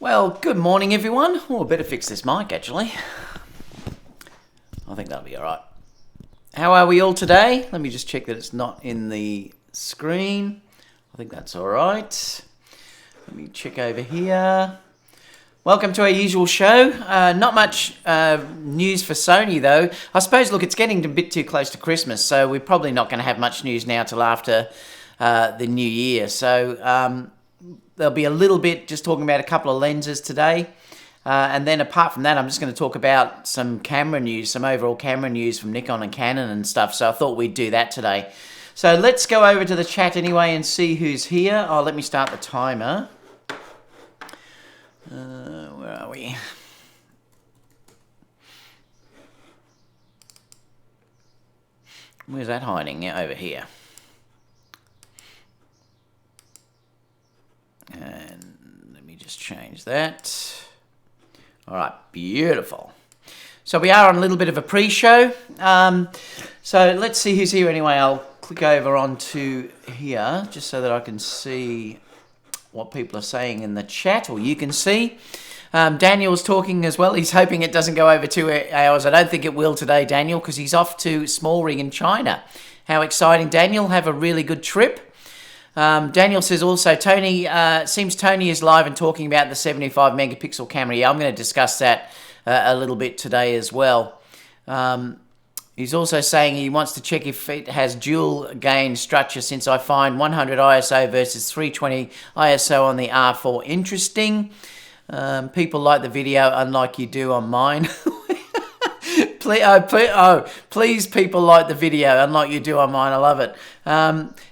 Well, good morning everyone. Oh, I better fix this mic actually. I think that'll be alright. How are we all today? Let me just check that it's not in the screen. I think that's alright. Let me check over here. Welcome to our usual show. Not much news for Sony though. I suppose, look, it's getting a bit too close to Christmas, so we're probably not going to have much news now till after the new year. So there'll be a little bit just talking about a couple of lenses today. And then apart from that, I'm just going to talk about some camera news, some overall camera news from Nikon and Canon and stuff. So I thought we'd do that today. So let's go over to the chat anyway and see who's here. Oh, let me start the timer. Where are we? Where's that hiding? Yeah, over here. And let me just change that. All right, beautiful. So we are on a little bit of a pre-show. So let's see who's here anyway. I'll click over onto here just so that I can see what people are saying in the chat, or you can see. Daniel's talking as well. He's hoping it doesn't go over 2 hours. I don't think it will today, Daniel, because he's off to Small Rig in China. How exciting, Daniel. Have a really good trip. Daniel says also, Tony, seems Tony is live and talking about the 75 megapixel camera. Yeah, I'm going to discuss that a little bit today as well. He's also saying he wants to check if it has dual gain structure, since I find 100 ISO versus 320 ISO on the R4 interesting. People like the video, unlike you do on mine. Please, people like the video, unlike you do on mine. I love it.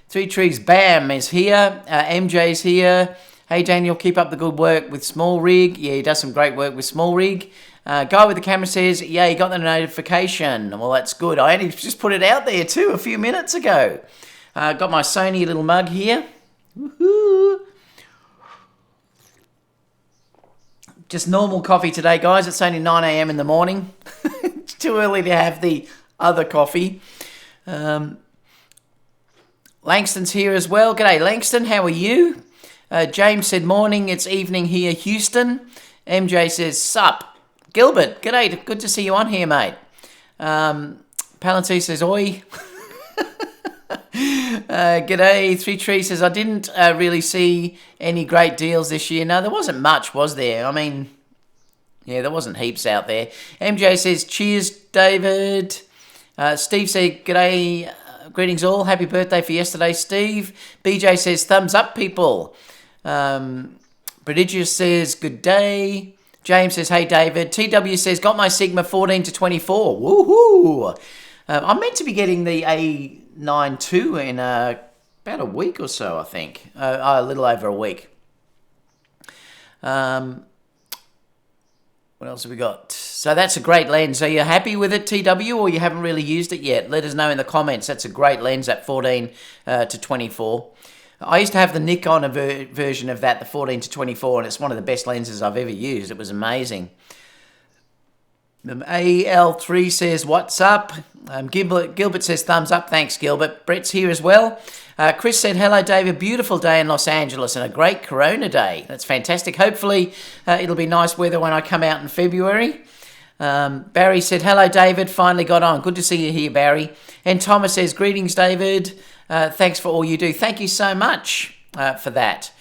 Three Trees Bam is here. MJ's here. Hey, Daniel, keep up the good work with Small Rig. Yeah, he does some great work with Small Rig. Guy with the camera says, yeah, he got the notification. Well, that's good. I only just put it out there too a few minutes ago. Got my Sony little mug here. Woohoo! Just normal coffee today, guys. It's only 9 a.m. in the morning. It's too early to have the other coffee. Langston's here as well. G'day, Langston. How are you? James said, morning. It's evening here, Houston. MJ says, sup. Gilbert, g'day. Good to see you on here, mate. Palantir says, oi. G'day. Three Trees says, I didn't really see any great deals this year. No, there wasn't much, was there? I mean, yeah, there wasn't heaps out there. MJ says, cheers, David. Steve said, g'day. Greetings all. Happy birthday for yesterday, Steve. BJ says, thumbs up, people. Prodigious says, good day. James says, hey, David. TW says, got my Sigma 14 to 24. Woohoo! I'm meant to be getting the A9 II in about a week or so, I think. A little over a week. What else have we got? So that's a great lens. Are you happy with it, TW, or you haven't really used it yet? Let us know in the comments. That's a great lens, that 14 to 24. I used to have the Nikon version of that, the 14 to 24, and it's one of the best lenses I've ever used. It was amazing. AL3 says, what's up? Gilbert says, thumbs up. Thanks, Gilbert. Brett's here as well. Chris said, hello, David. Beautiful day in Los Angeles and a great Corona day. That's fantastic. Hopefully, it'll be nice weather when I come out in February. Barry said, hello, David. Finally got on. Good to see you here, Barry. And Thomas says, greetings, David. Thanks for all you do. Thank you so much for that.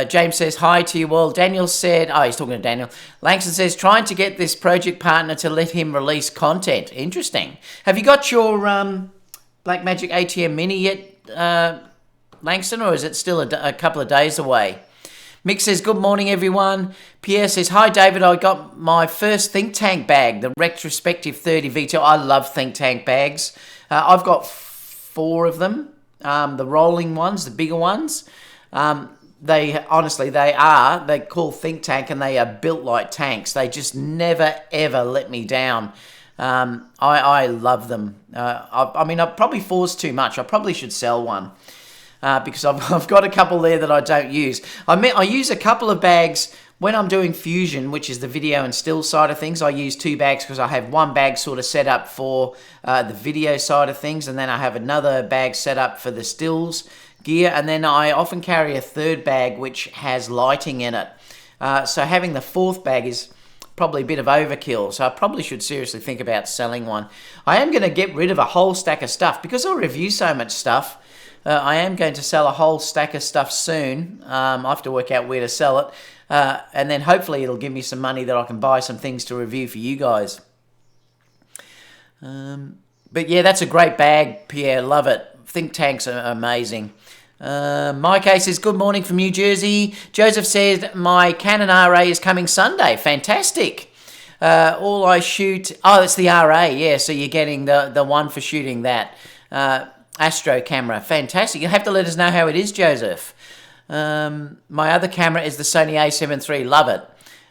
James says, hi to you all. Daniel said, oh, he's talking to Daniel. Langston says, trying to get this project partner to let him release content. Interesting. Have you got your Blackmagic ATM Mini yet, Langston, or is it still a couple of days away? Mick says, good morning, everyone. Pierre says, hi, David. I got my first Think Tank bag, the Retrospective 30 V2. I love Think Tank bags. I've got 4 of them, the rolling ones, the bigger ones. They call Think Tank, and they are built like tanks. They just never, ever let me down. I love them. I mean, I probably force too much. I probably should sell one. Because I've got a couple there that I don't use. I use a couple of bags when I'm doing fusion, which is the video and still side of things. I use 2 bags because I have one bag sort of set up for the video side of things, and then I have another bag set up for the stills gear, and then I often carry a third bag which has lighting in it. So having the fourth bag is probably a bit of overkill, so I probably should seriously think about selling one. I am going to get rid of a whole stack of stuff because I review so much stuff. I am going to sell a whole stack of stuff soon. I have to work out where to sell it, and then hopefully it'll give me some money that I can buy some things to review for you guys. But yeah, that's a great bag, Pierre. Love it. Think tanks are amazing. My case says, good morning from New Jersey. Joseph said, my Canon RA is coming Sunday. Fantastic. All I shoot... Oh, it's the RA. Yeah, so you're getting the one for shooting that. Astro camera. Fantastic. You'll have to let us know how it is, Joseph. My other camera is the Sony A7 III. Love it.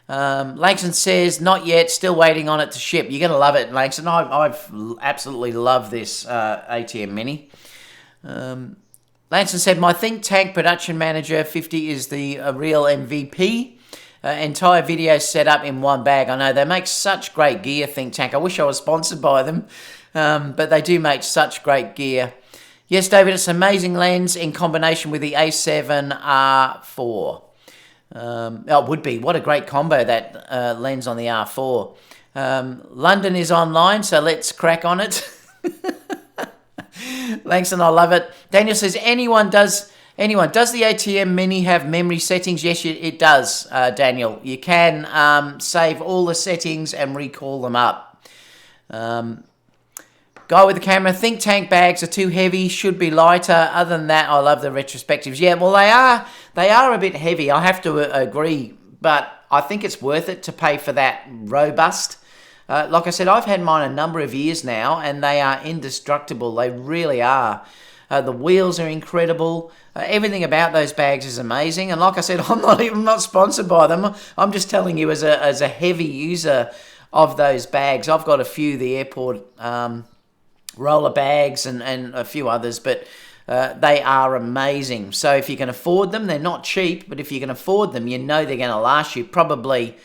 Langston says, not yet. Still waiting on it to ship. You're going to love it, Langston. I've absolutely loved this ATM Mini. Langston said, my Think Tank Production Manager 50 is the real MVP. Entire video set up in one bag. I know, they make such great gear, Think Tank. I wish I was sponsored by them, but they do make such great gear. Yes, David, it's an amazing lens in combination with the A7R4. It would be. What a great combo, that lens on the R4. London is online, so let's crack on it. Langston, I love it. Daniel says, does the ATM Mini have memory settings? Yes, it does, Daniel. You can save all the settings and recall them up. Guy with the camera, Think Tank bags are too heavy, should be lighter. Other than that, I love the retrospectives. Yeah, well, they are a bit heavy, I have to agree, but I think it's worth it to pay for that robust. Like I said, I've had mine a number of years now, and they are indestructible. They really are. The wheels are incredible. Everything about those bags is amazing. And like I said, I'm not sponsored by them. I'm just telling you as a heavy user of those bags. I've got a few, the airport roller bags and a few others, but they are amazing. So if you can afford them, they're not cheap, but if you can afford them, you know they're going to last you probably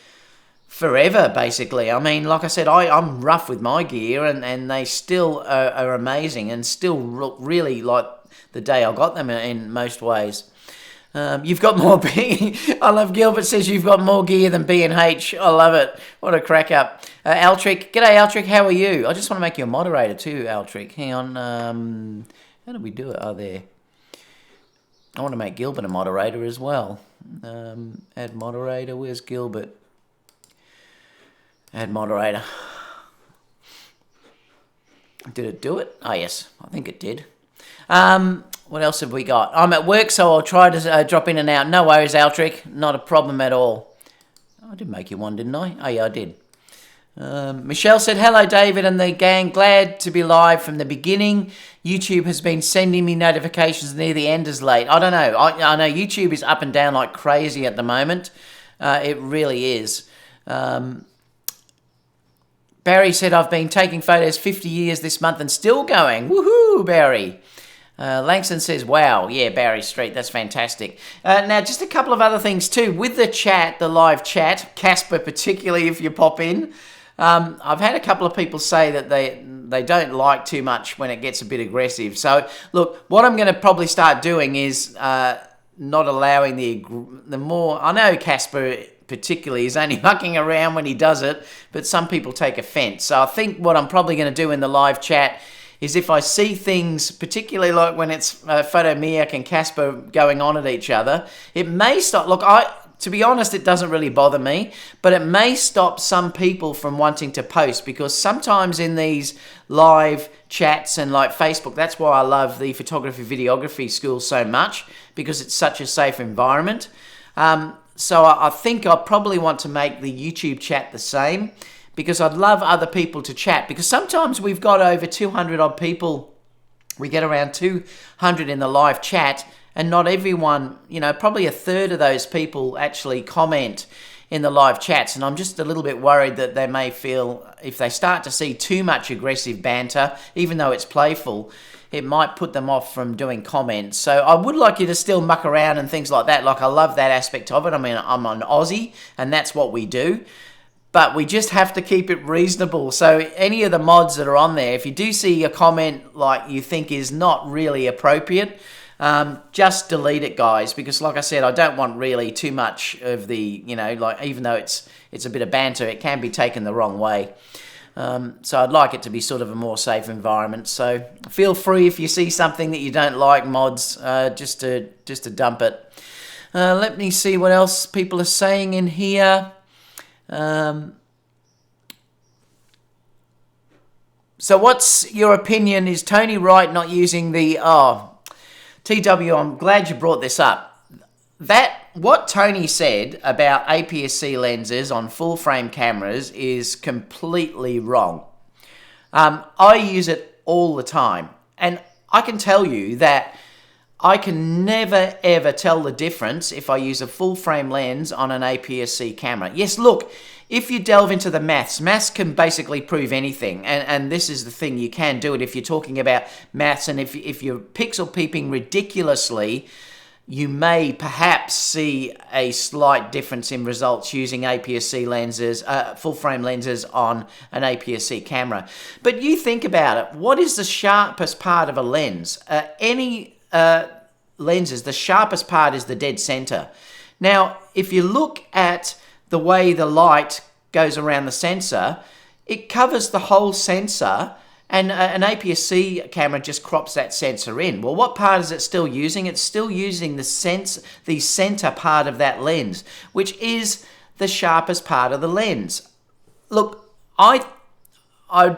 forever, basically. I mean, like I said, I'm rough with my gear, and they still are amazing and still really like the day I got them in most ways. You've got more I love Gilbert says you've got more gear than B&H. I love it. What a crack up. Altric. G'day, Altric. How are you? I just want to make you a moderator too, Altric. Hang on. How do we do it? Oh, there. I want to make Gilbert a moderator as well. Add moderator. Where's Gilbert? Add moderator. Did it do it? Oh, yes. I think it did. What else have we got? I'm at work, so I'll try to drop in and out. No worries, Altric. Not a problem at all. I did make you one, didn't I? Oh, yeah, I did. Michelle said, hello, David and the gang. Glad to be live from the beginning. YouTube has been sending me notifications near the end as late. I don't know. I know YouTube is up and down like crazy at the moment. It really is. Barry said, I've been taking photos 50 years this month and still going. Woohoo, Barry. Langston says, wow, yeah, Barry Street, that's fantastic. Now, just a couple of other things too. With the chat, the live chat, Casper particularly if you pop in, I've had a couple of people say that they don't like too much when it gets a bit aggressive. So, look, what I'm going to probably start doing is not allowing the more... I know Casper particularly is only mucking around when he does it, but some people take offense. So I think what I'm probably going to do in the live chat is if I see things, particularly like when it's Photomiak and Casper going on at each other, it may stop. Look, to be honest, it doesn't really bother me, but it may stop some people from wanting to post, because sometimes in these live chats and like Facebook, that's why I love the photography videography school so much, because it's such a safe environment. So I think I probably want to make the YouTube chat the same, because I'd love other people to chat, because sometimes we've got over 200 odd people. We get around 200 in the live chat, and not everyone, probably a third of those people actually comment in the live chats. And I'm just a little bit worried that they may feel, if they start to see too much aggressive banter, even though it's playful, it might put them off from doing comments. So I would like you to still muck around and things like that. Like, I love that aspect of it. I mean, I'm an Aussie, and that's what we do. But we just have to keep it reasonable. So any of the mods that are on there, if you do see a comment like you think is not really appropriate, just delete it, guys, because like I said, I don't want really too much of the, you know, like, even though it's a bit of banter, it can be taken the wrong way. So I'd like it to be sort of a more safe environment. So feel free, if you see something that you don't like, mods, just to dump it. Let me see what else people are saying in here. So what's your opinion? Is Tony right not using the... Oh, TW, I'm glad you brought this up. What Tony said about APS-C lenses on full-frame cameras is completely wrong. I use it all the time, and I can tell you that I can never ever tell the difference if I use a full-frame lens on an APS-C camera. Yes, look, if you delve into the maths can basically prove anything, and this is the thing, you can do it if you're talking about maths, and if you're pixel peeping ridiculously, you may perhaps see a slight difference in results using APS-C lenses, full-frame lenses on an APS-C camera. But you think about it, what is the sharpest part of a lens? Any lenses, the sharpest part is the dead center. Now, if you look at the way the light goes around the sensor, it covers the whole sensor, and an APS-C camera just crops that sensor in. Well, what part is it still using? It's still using the center part of that lens, which is the sharpest part of the lens. Look, I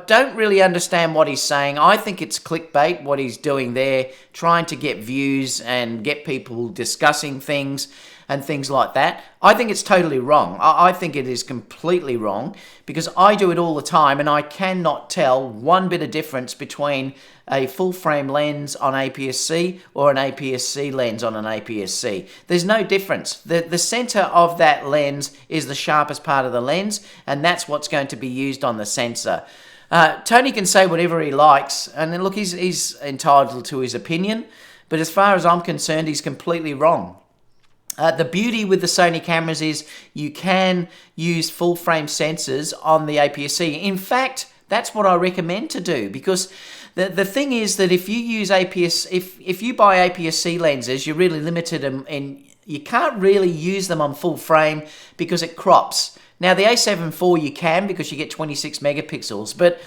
don't really understand what he's saying. I think it's clickbait, what he's doing there, trying to get views and get people discussing things and things like that. I think it's totally wrong. I think it is completely wrong, because I do it all the time, and I cannot tell one bit of difference between a full-frame lens on APS-C or an APS-C lens on an APS-C. There's no difference. The center of that lens is the sharpest part of the lens, and that's what's going to be used on the sensor. Tony can say whatever he likes, and then look, he's entitled to his opinion, but as far as I'm concerned, he's completely wrong. The beauty with the Sony cameras is you can use full-frame sensors on the APS-C. In fact, that's what I recommend to do, because the thing is that if you use if you buy APS-C lenses, you're really limited, and you can't really use them on full frame because it crops. Now, the A7 IV you can, because you get 26 megapixels, but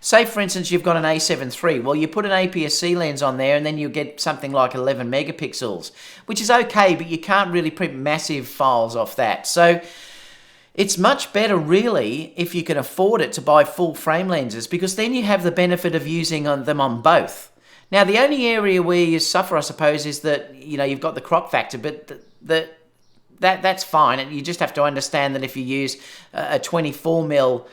say, for instance, you've got an A7 III. Well, you put an APS-C lens on there, and then you get something like 11 megapixels, which is okay, but you can't really print massive files off that. So it's much better, really, if you can afford it, to buy full-frame lenses, because then you have the benefit of using them on both. Now, the only area where you suffer, I suppose, is that, you know, you've got the crop factor, but that's fine. And you just have to understand that if you use a 24mm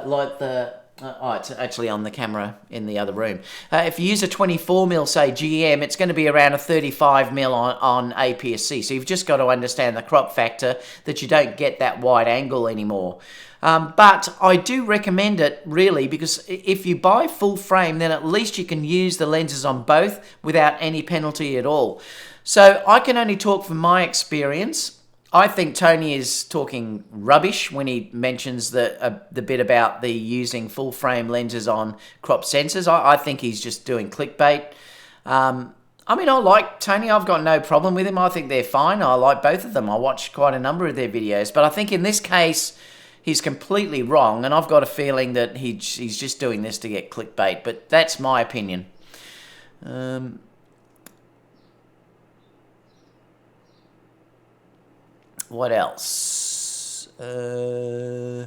like the... it's actually on the camera in the other room. If you use a 24mm, say, GM, it's going to be around a 35mm on APS-C. So you've just got to understand the crop factor, that you don't get that wide angle anymore. But I do recommend it, really, because if you buy full frame, then at least you can use the lenses on both without any penalty at all. So I can only talk from my experience. I think Tony is talking rubbish when he mentions the bit about the using full frame lenses on crop sensors. I think he's just doing clickbait. I mean, I like Tony. I've got no problem with him. I think they're fine. I like both of them. I watched quite a number of their videos. But I think in this case, he's completely wrong. And I've got a feeling that he's just doing this to get clickbait. But that's my opinion. What else? Now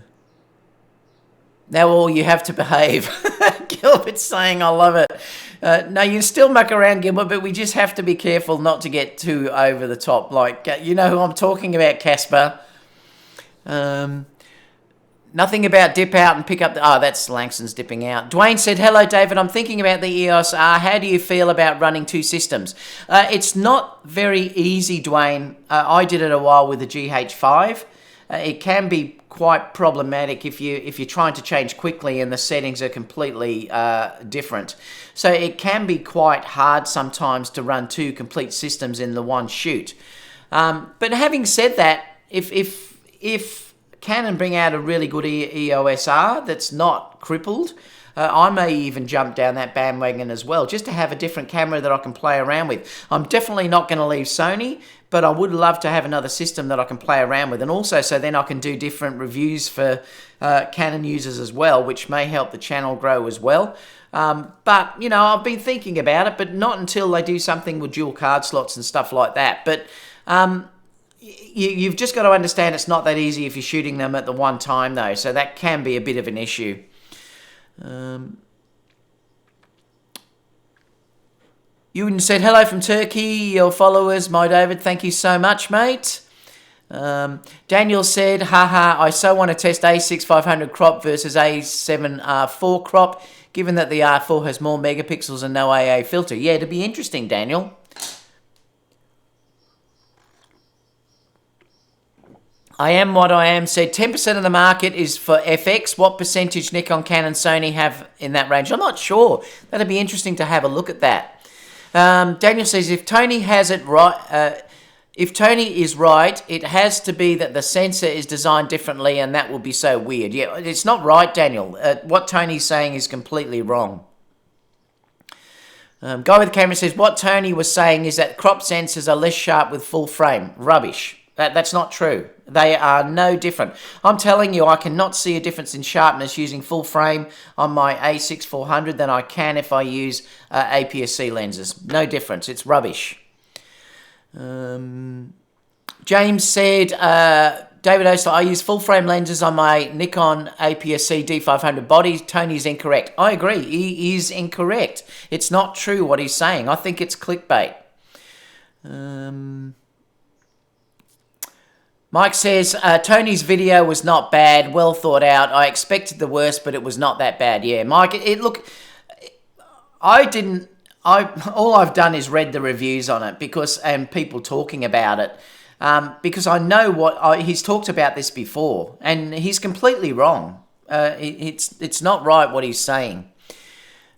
all you have to behave. Gilbert's saying, I love it. No, you still muck around, Gilbert, but we just have to be careful not to get too over the top. Like, you know who I'm talking about, Casper. Nothing about dip out and pick up the... Oh, that's Langston's dipping out. Dwayne said, hello, David. I'm thinking about the EOS-R. How do you feel about running two systems? It's not very easy, Dwayne. I did it a while with the GH5. It can be quite problematic if you're trying to change quickly and the settings are completely different. So it can be quite hard sometimes to run two complete systems in the one shoot. But having said that, if Canon bring out a really good EOS-R that's not crippled, I may even jump down that bandwagon as well, just to have a different camera that I can play around with. I'm definitely not going to leave Sony, but I would love to have another system that I can play around with, and also so then I can do different reviews for Canon users as well, which may help the channel grow as well. But, you know, I've been thinking about it, but not until they do something with dual card slots and stuff like that. But you've just got to understand it's not that easy if you're shooting them at the one time, though, so that can be a bit of an issue. Ewan said, hello from Turkey, your followers. My David, thank you so much, mate. Daniel said, haha, I so want to test A6 500 crop versus A7 R4 crop, given that the R4 has more megapixels and no AA filter. Yeah, it'd be interesting, Daniel. I am what I am said 10% of the market is for FX. What percentage Nikon, Canon, Sony have in that range? I'm not sure. That'd be interesting to have a look at that. Daniel says, if Tony has it right, if Tony is right, it has to be that the sensor is designed differently, and that will be so weird. Yeah, it's not right, Daniel. What Tony's saying is completely wrong. Guy with the camera says, what Tony was saying is that crop sensors are less sharp with full frame. Rubbish. That's not true. They are no different. I'm telling you, I cannot see a difference in sharpness using full frame on my A6 400 than I can if I use APS-C lenses. No difference. It's rubbish. James said, David Oastler, I use full frame lenses on my Nikon APS-C D500 body. Tony's incorrect. I agree. He is incorrect. It's not true what he's saying. I think it's clickbait. Mike says, Tony's video was not bad, well thought out. I expected the worst, but it was not that bad. Yeah, Mike, all I've done is read the reviews on it and people talking about it, because I know he's talked about this before, and he's completely wrong. It's not right what he's saying.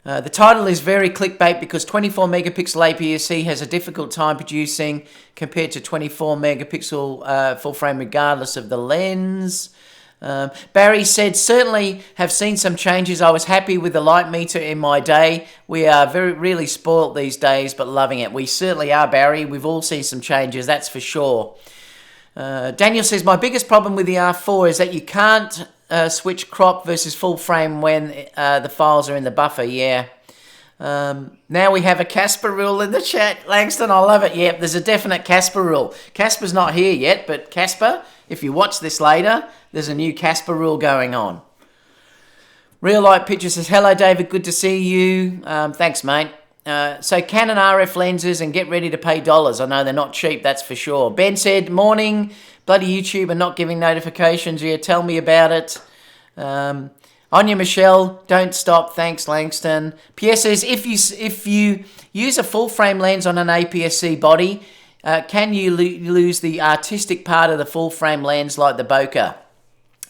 The title is very clickbait because 24 megapixel APS-C has a difficult time producing compared to 24 megapixel full frame regardless of the lens. Barry said, certainly have seen some changes. I was happy with the light meter in my day. We are really spoilt these days, but loving it. We certainly are, Barry. We've all seen some changes, that's for sure. Daniel says, my biggest problem with the R4 is that you can't switch crop versus full frame when the files are in the buffer. Yeah. Now we have a Casper rule in the chat. Langston, I love it. Yep, there's a definite Casper rule. Casper's not here yet, but Casper, if you watch this later, there's a new Casper rule going on. Real Light Picture says, hello, David. Good to see you. Thanks, mate. So Canon RF lenses, and get ready to pay dollars. I know they're not cheap, that's for sure. Ben said, morning, bloody YouTube are not giving notifications. Yeah, tell me about it. Anya Michelle, don't stop. Thanks, Langston. Pierre says, if you use a full frame lens on an APS-C body, can you lose the artistic part of the full frame lens like the bokeh?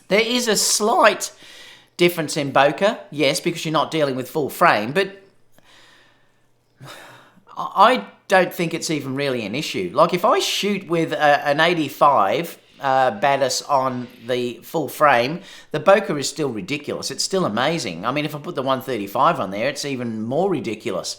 There is a slight difference in bokeh, yes, because you're not dealing with full frame, but I don't think it's even really an issue. Like if I shoot with an 85 Batis on the full frame, the bokeh is still ridiculous. It's still amazing. I mean, if I put the 135 on there, it's even more ridiculous.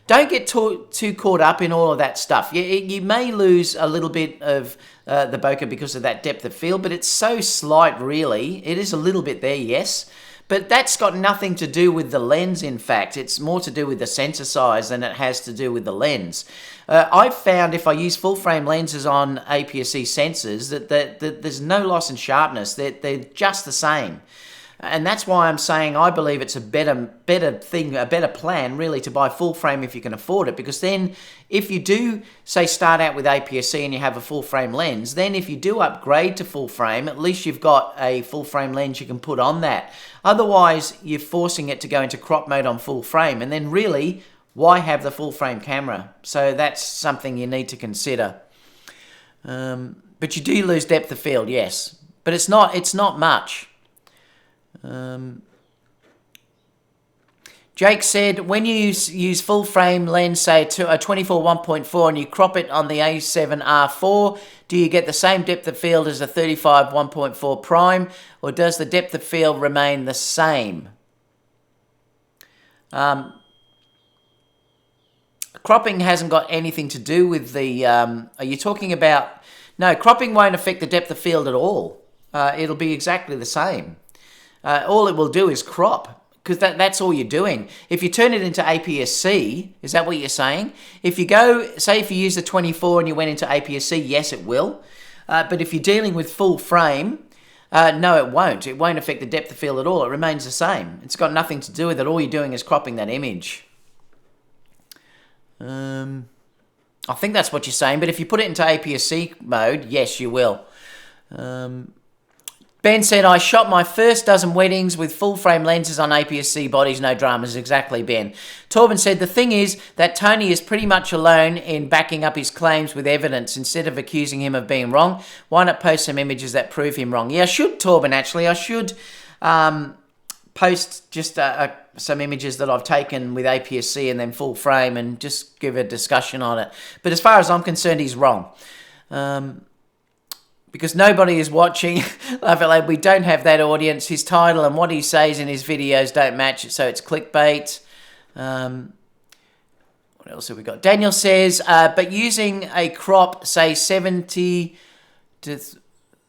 Don't get too caught up in all of that stuff. You may lose a little bit of the bokeh because of that depth of field, but it's so slight, really. It is a little bit there, yes. But that's got nothing to do with the lens, in fact. It's more to do with the sensor size than it has to do with the lens. I've found if I use full-frame lenses on APS-C sensors that there's no loss in sharpness. They're just the same. And that's why I'm saying I believe it's a better thing, a better plan, really, to buy full frame if you can afford it. Because then if you do, say, start out with APS-C and you have a full frame lens, then if you do upgrade to full frame, at least you've got a full frame lens you can put on that. Otherwise, you're forcing it to go into crop mode on full frame. And then really, why have the full frame camera? So that's something you need to consider. But you do lose depth of field, yes. But it's not much. Jake said, when you use full frame lens, say to a 24 1.4, and you crop it on the A7 R4, do you get the same depth of field as a 35 1.4 prime, or does the depth of field remain the same? Cropping hasn't got anything to do with the... are you talking about... No, cropping won't affect the depth of field at all. It'll be exactly the same. All it will do is crop, because that's all you're doing. If you turn it into APS-C, is that what you're saying? If you go, say if you use the 24 and you went into APS-C, yes, it will. But if you're dealing with full frame, no, it won't. It won't affect the depth of field at all. It remains the same. It's got nothing to do with it. All you're doing is cropping that image. I think that's what you're saying, but if you put it into APS-C mode, yes, you will. Ben said, I shot my first dozen weddings with full-frame lenses on APS-C bodies, no dramas. Exactly, Ben. Torben said, the thing is that Tony is pretty much alone in backing up his claims with evidence. Instead of accusing him of being wrong, why not post some images that prove him wrong? Yeah, I should, Torben, actually. I should post just some images that I've taken with APS-C and then full frame and just give a discussion on it. But as far as I'm concerned, he's wrong. Because nobody is watching. We don't have that audience. His title and what he says in his videos don't match it, so it's clickbait. What else have we got? Daniel says, but using a crop, say 70 to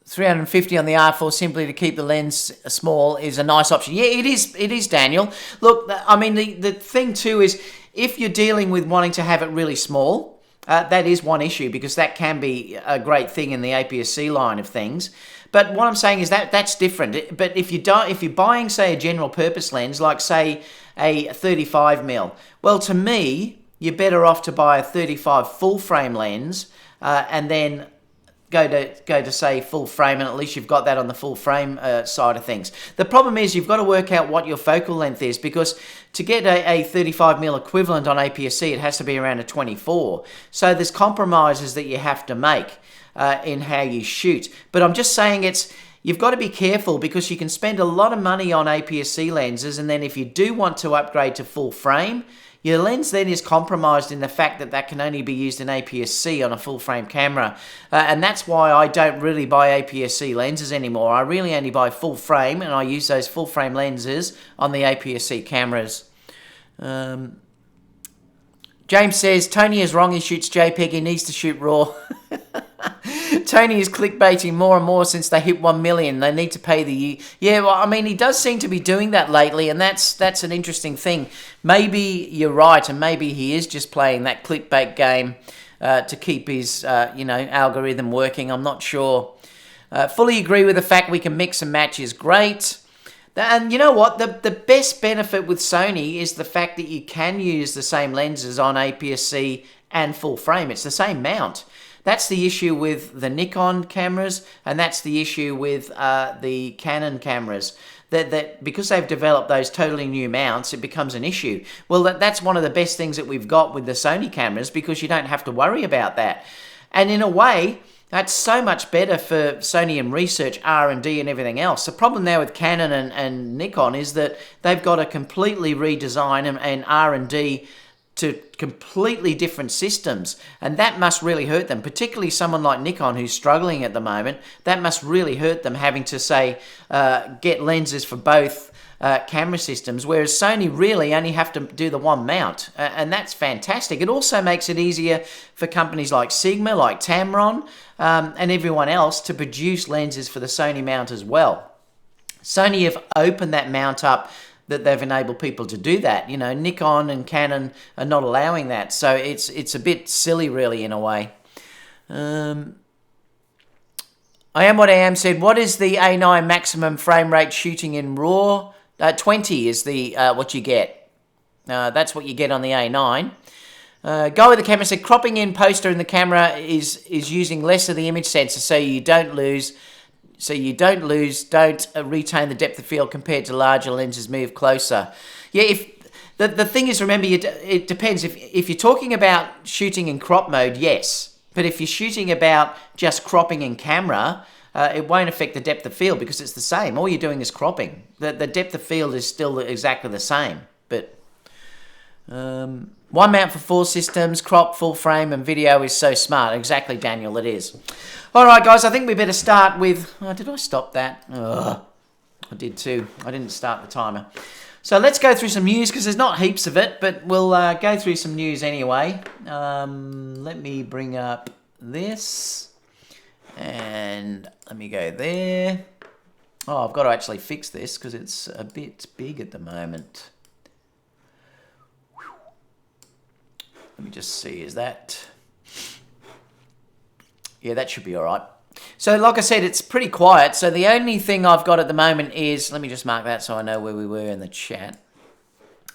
350 on the R4 simply to keep the lens small is a nice option. Yeah, it is, Daniel. Look, I mean, the thing too is if you're dealing with wanting to have it really small, that is one issue, because that can be a great thing in the APS-C line of things. But what I'm saying is that's different. But if you're buying, say, a general purpose lens, like say a 35mm, well, to me, you're better off to buy a 35 full frame lens and then go to say full frame, and at least you've got that on the full frame side of things. The problem is you've got to work out what your focal length is, because to get a 35mm equivalent on APS-C, it has to be around a 24. So there's compromises that you have to make in how you shoot. But I'm just saying you've got to be careful, because you can spend a lot of money on APS-C lenses, and then if you do want to upgrade to full frame, your lens then is compromised in the fact that can only be used in APS-C on a full-frame camera. And that's why I don't really buy APS-C lenses anymore. I really only buy full-frame, and I use those full-frame lenses on the APS-C cameras. James says, Tony is wrong, he shoots JPEG, he needs to shoot RAW. Tony is clickbaiting more and more since they hit 1 million. They need to pay the... Yeah, well, I mean, he does seem to be doing that lately, and that's an interesting thing. Maybe you're right, and maybe he is just playing that clickbait game to keep his, algorithm working. I'm not sure. Fully agree with the fact we can mix and match is great. And you know what? The best benefit with Sony is the fact that you can use the same lenses on APS-C and full frame. It's the same mount. That's the issue with the Nikon cameras, and that's the issue with the Canon cameras. That because they've developed those totally new mounts, it becomes an issue. Well, that's one of the best things that we've got with the Sony cameras, because you don't have to worry about that. And in a way, that's so much better for Sony and research, R&D and everything else. The problem now with Canon and Nikon is that they've got to completely redesign and R&D to completely different systems, and that must really hurt them, particularly someone like Nikon who's struggling at the moment. That must really hurt them, having to say get lenses for both camera systems, whereas Sony really only have to do the one mount, and that's fantastic. It also makes it easier for companies like Sigma, like Tamron, and everyone else to produce lenses for the Sony mount as well. Sony have opened that mount up, that they've enabled people to do that. You know, Nikon and Canon are not allowing that, so it's a bit silly, really, in a way. I Am What I Am said, what is the A9 maximum frame rate shooting in RAW? 20 is the what you get. That's what you get on the A9. Guy with the camera said, cropping in poster in the camera is using less of the image sensor, so you don't retain the depth of field compared to larger lenses move closer. Yeah, if the thing is, remember, it depends. If you're talking about shooting in crop mode, yes. But if you're shooting about just cropping in camera, it won't affect the depth of field, because it's the same. All you're doing is cropping. The depth of field is still exactly the same. But one mount for 4 systems, crop, full frame, and video is so smart. Exactly, Daniel, it is. All right, guys, I think we better start with... Oh, did I stop that? I did too. I didn't start the timer. So let's go through some news, because there's not heaps of it, but we'll go through some news anyway. Let me bring up this, and let me go there. Oh, I've got to actually fix this because it's a bit big at the moment. Let me just see, is that... Yeah, that should be all right. So like I said, it's pretty quiet. So the only thing I've got at the moment is, let me just mark that so I know where we were in the chat.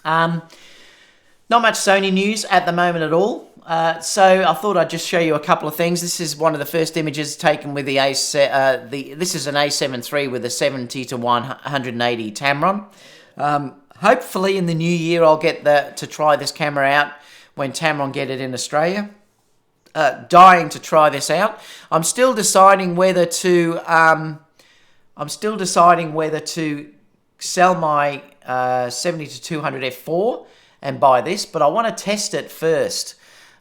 Not much Sony news at the moment at all. So I thought I'd just show you a couple of things. This is one of the first images taken with the this is an A7 III with a 70-180 Tamron. Hopefully in the new year I'll get to try this camera out when Tamron get it in Australia. Dying to try this out. I'm still deciding whether to sell my 70-200 f4 and buy this, but I want to test it first.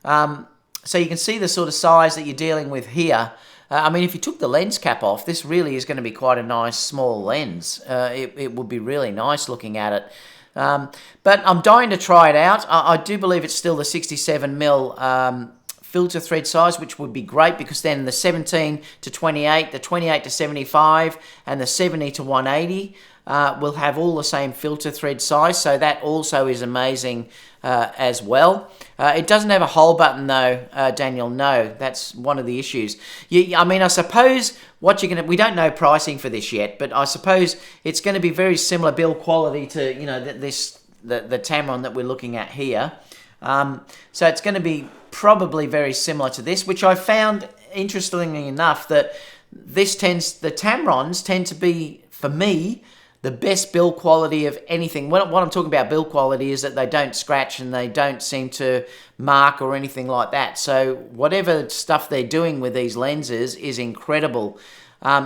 So you can see the sort of size that you're dealing with here. I mean, if you took the lens cap off, this really is going to be quite a nice small lens. It would be really nice looking at it. But I'm dying to try it out. I do believe it's still the 67mm filter thread size, which would be great, because then the 17-28, the 28-75, and the 70-180 will have all the same filter thread size, so that also is amazing as well. It doesn't have a hole button though, Daniel. No, that's one of the issues. I mean, I suppose what you're gonna, we don't know pricing for this yet, but I suppose it's going to be very similar build quality to, you know, the Tamron that we're looking at here. So it's going to be probably very similar to this, which I found, interestingly enough, that the Tamrons tend to be, for me, the best build quality of anything. What I'm talking about build quality is that they don't scratch and they don't seem to mark or anything like that. So whatever stuff they're doing with these lenses is incredible.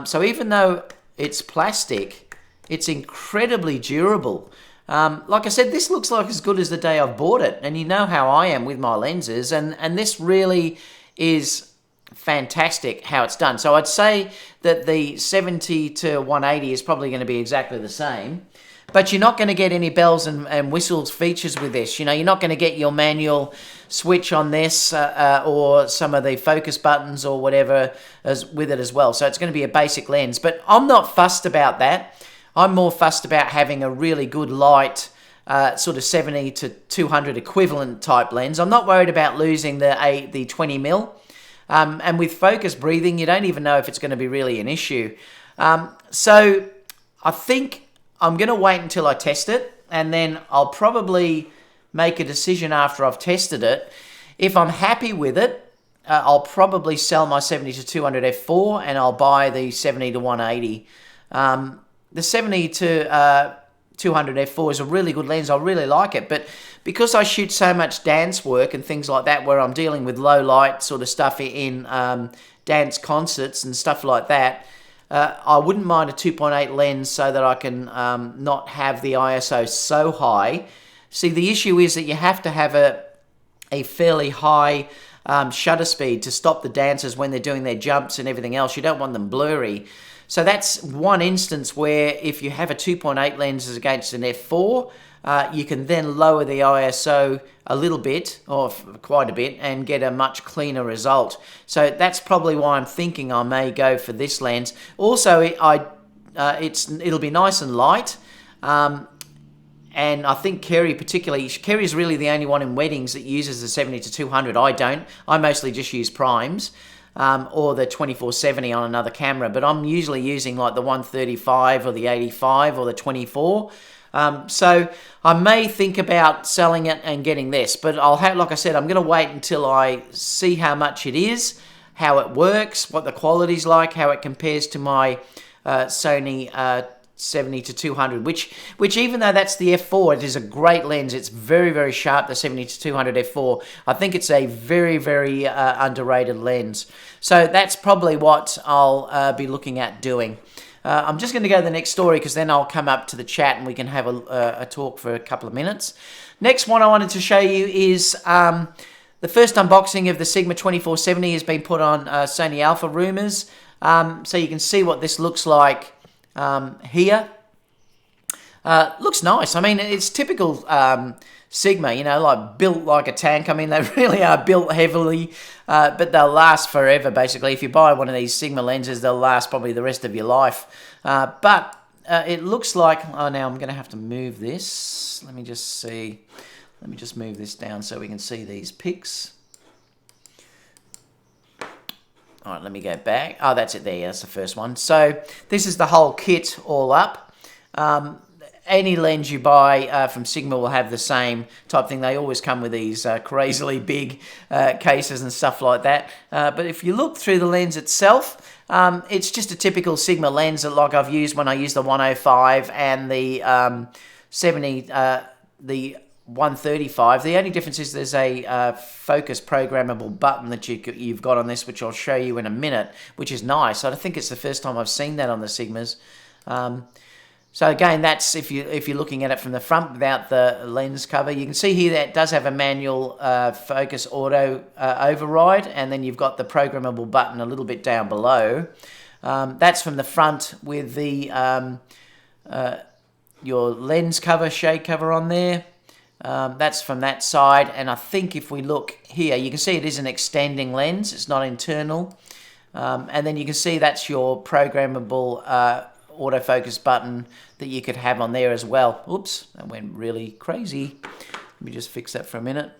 So even though it's plastic, it's incredibly durable. Like I said, this looks like as good as the day I've bought it, and you know how I am with my lenses, and this really is fantastic how it's done. So I'd say that the 70-180 is probably going to be exactly the same, but you're not going to get any bells and whistles features with this. You know, you're not going to get your manual switch on this or some of the focus buttons or whatever with it as well. So it's going to be a basic lens, but I'm not fussed about that. I'm more fussed about having a really good light sort of 70-200 equivalent type lens. I'm not worried about losing the 20mm. And with focus breathing, you don't even know if it's going to be really an issue. So I think I'm going to wait until I test it, and then I'll probably make a decision after I've tested it. If I'm happy with it, I'll probably sell my 70-200 f4 and I'll buy the 70-180. The 70-200 f4 is a really good lens. I really like it, but because I shoot so much dance work and things like that, where I'm dealing with low light sort of stuff in dance concerts and stuff like that, I wouldn't mind a 2.8 lens so that I can not have the ISO so high. See, the issue is that you have to have a fairly high shutter speed to stop the dancers when they're doing their jumps and everything else. You don't want them blurry. So that's one instance where if you have a 2.8 lens against an f4, you can then lower the ISO a little bit, or quite a bit, and get a much cleaner result. So that's probably why I'm thinking I may go for this lens. Also, it'll be nice and light, and I think Kerry's really the only one in weddings that uses the 70-200. I don't. I mostly just use primes. Or the 24-70 on another camera, but I'm usually using like the 135 or the 85 or the 24. So I may think about selling it and getting this, but I'll have, like I said, I'm going to wait until I see how much it is, how it works, what the quality's like, how it compares to my Sony 70-200, which even though that's the f4, it is a great lens. It's very, very sharp, the 70-200 f4. I think it's a very, very underrated lens. So that's probably what I'll be looking at doing. I'm just going to go to the next story, because then I'll come up to the chat and we can have a talk for a couple of minutes. Next one I wanted to show you is the first unboxing of the Sigma 24-70 has been put on Sony Alpha Rumors. So you can see what this looks like here. Looks nice. I mean, it's typical Sigma, you know, like built like a tank. I mean, they really are built heavily, but they'll last forever, basically. If you buy one of these Sigma lenses, they'll last probably the rest of your life. But it looks like... Oh, now I'm going to have to move this. Let me just see. Let me just move this down so we can see these pics. All right, let me go back. Oh, that's it there. That's the first one. So this is the whole kit all up. Any lens you buy from Sigma will have the same type thing. They always come with these crazily big cases and stuff like that. But if you look through the lens itself, it's just a typical Sigma lens that, like I've used when I use the 105 and the 135. The only difference is there's a focus programmable button that you've got on this, which I'll show you in a minute, which is nice. I think it's the first time I've seen that on the Sigmas. So again, that's if you're looking at it from the front without the lens cover. You can see here that it does have a manual focus auto override, and then you've got the programmable button a little bit down below. That's from the front with the your lens cover, shade cover on there. That's from that side, and I think if we look here, you can see it is an extending lens. It's not internal. And then you can see that's your programmable autofocus button that you could have on there as well. Oops, that went really crazy. Let me just fix that for a minute.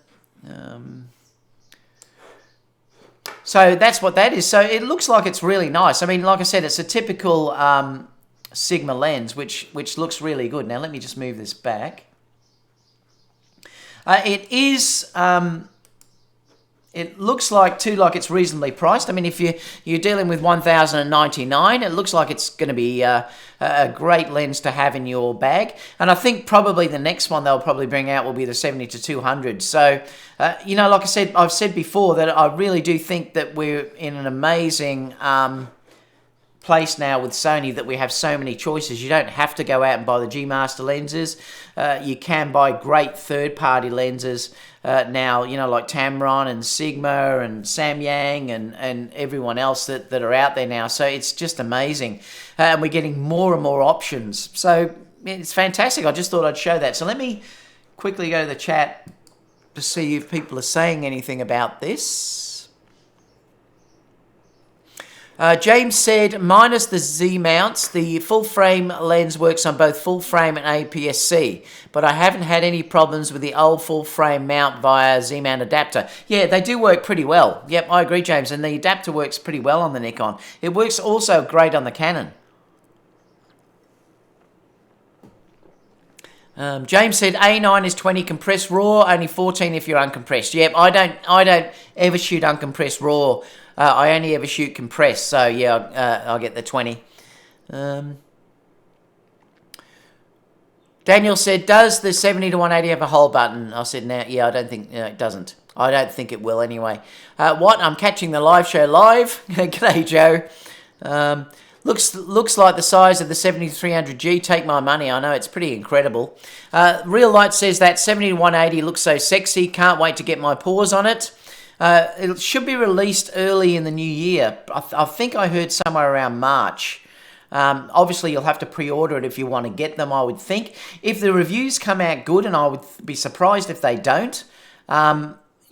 So that's what that is. So it looks like it's really nice. I mean, like I said, it's a typical Sigma lens, which looks really good. Now let me just move this back. It is... It looks like it's reasonably priced. I mean, if you're dealing with $1,099, it looks like it's going to be a great lens to have in your bag. And I think probably the next one they'll probably bring out will be the 70-200. So, you know, like I said, I've said before that I really do think that we're in an amazing place now with Sony that we have so many choices. You don't have to go out and buy the G Master lenses. You can buy great third-party lenses now, you know, like Tamron and Sigma and Samyang and everyone else that are out there now. So it's just amazing. And we're getting more and more options. So it's fantastic. I just thought I'd show that. So let me quickly go to the chat to see if people are saying anything about this. James said, minus the Z mounts, the full frame lens works on both full frame and APS-C, but I haven't had any problems with the old full frame mount via Z mount adapter. Yeah, they do work pretty well. Yep, I agree, James, and the adapter works pretty well on the Nikon. It works also great on the Canon. James said A9 is 20 compressed RAW, only 14 if you're uncompressed. Yep, I don't ever shoot uncompressed RAW. I only ever shoot compressed, so yeah, I'll get the 20. Daniel said, does the 70-180 have a hold button? I said, no, yeah, I don't think, it doesn't. I don't think it will anyway. What? I'm catching the live show live. G'day, Joe. Looks like the size of the 70-300G. Take my money. I know, it's pretty incredible. Real Light says that 70-180 looks so sexy. Can't wait to get my paws on it. It should be released early in the new year. I think I heard somewhere around March. Obviously, you'll have to pre-order it if you want to get them, I would think. If the reviews come out good, and I would be surprised if they don't,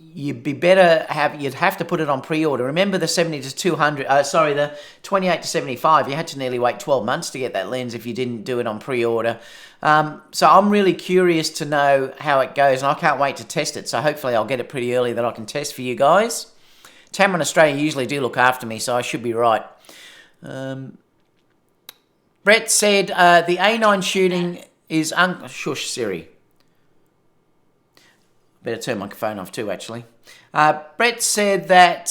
you'd have to put it on pre-order. Remember the 70-200, the 28-75, you had to nearly wait 12 months to get that lens if you didn't do it on pre-order. So I'm really curious to know how it goes, and I can't wait to test it. So hopefully I'll get it pretty early that I can test for you guys. Tamron Australia usually do look after me, so I should be right. Brett said the A9 shooting is shush Siri. Better turn my phone off too, actually. Brett said that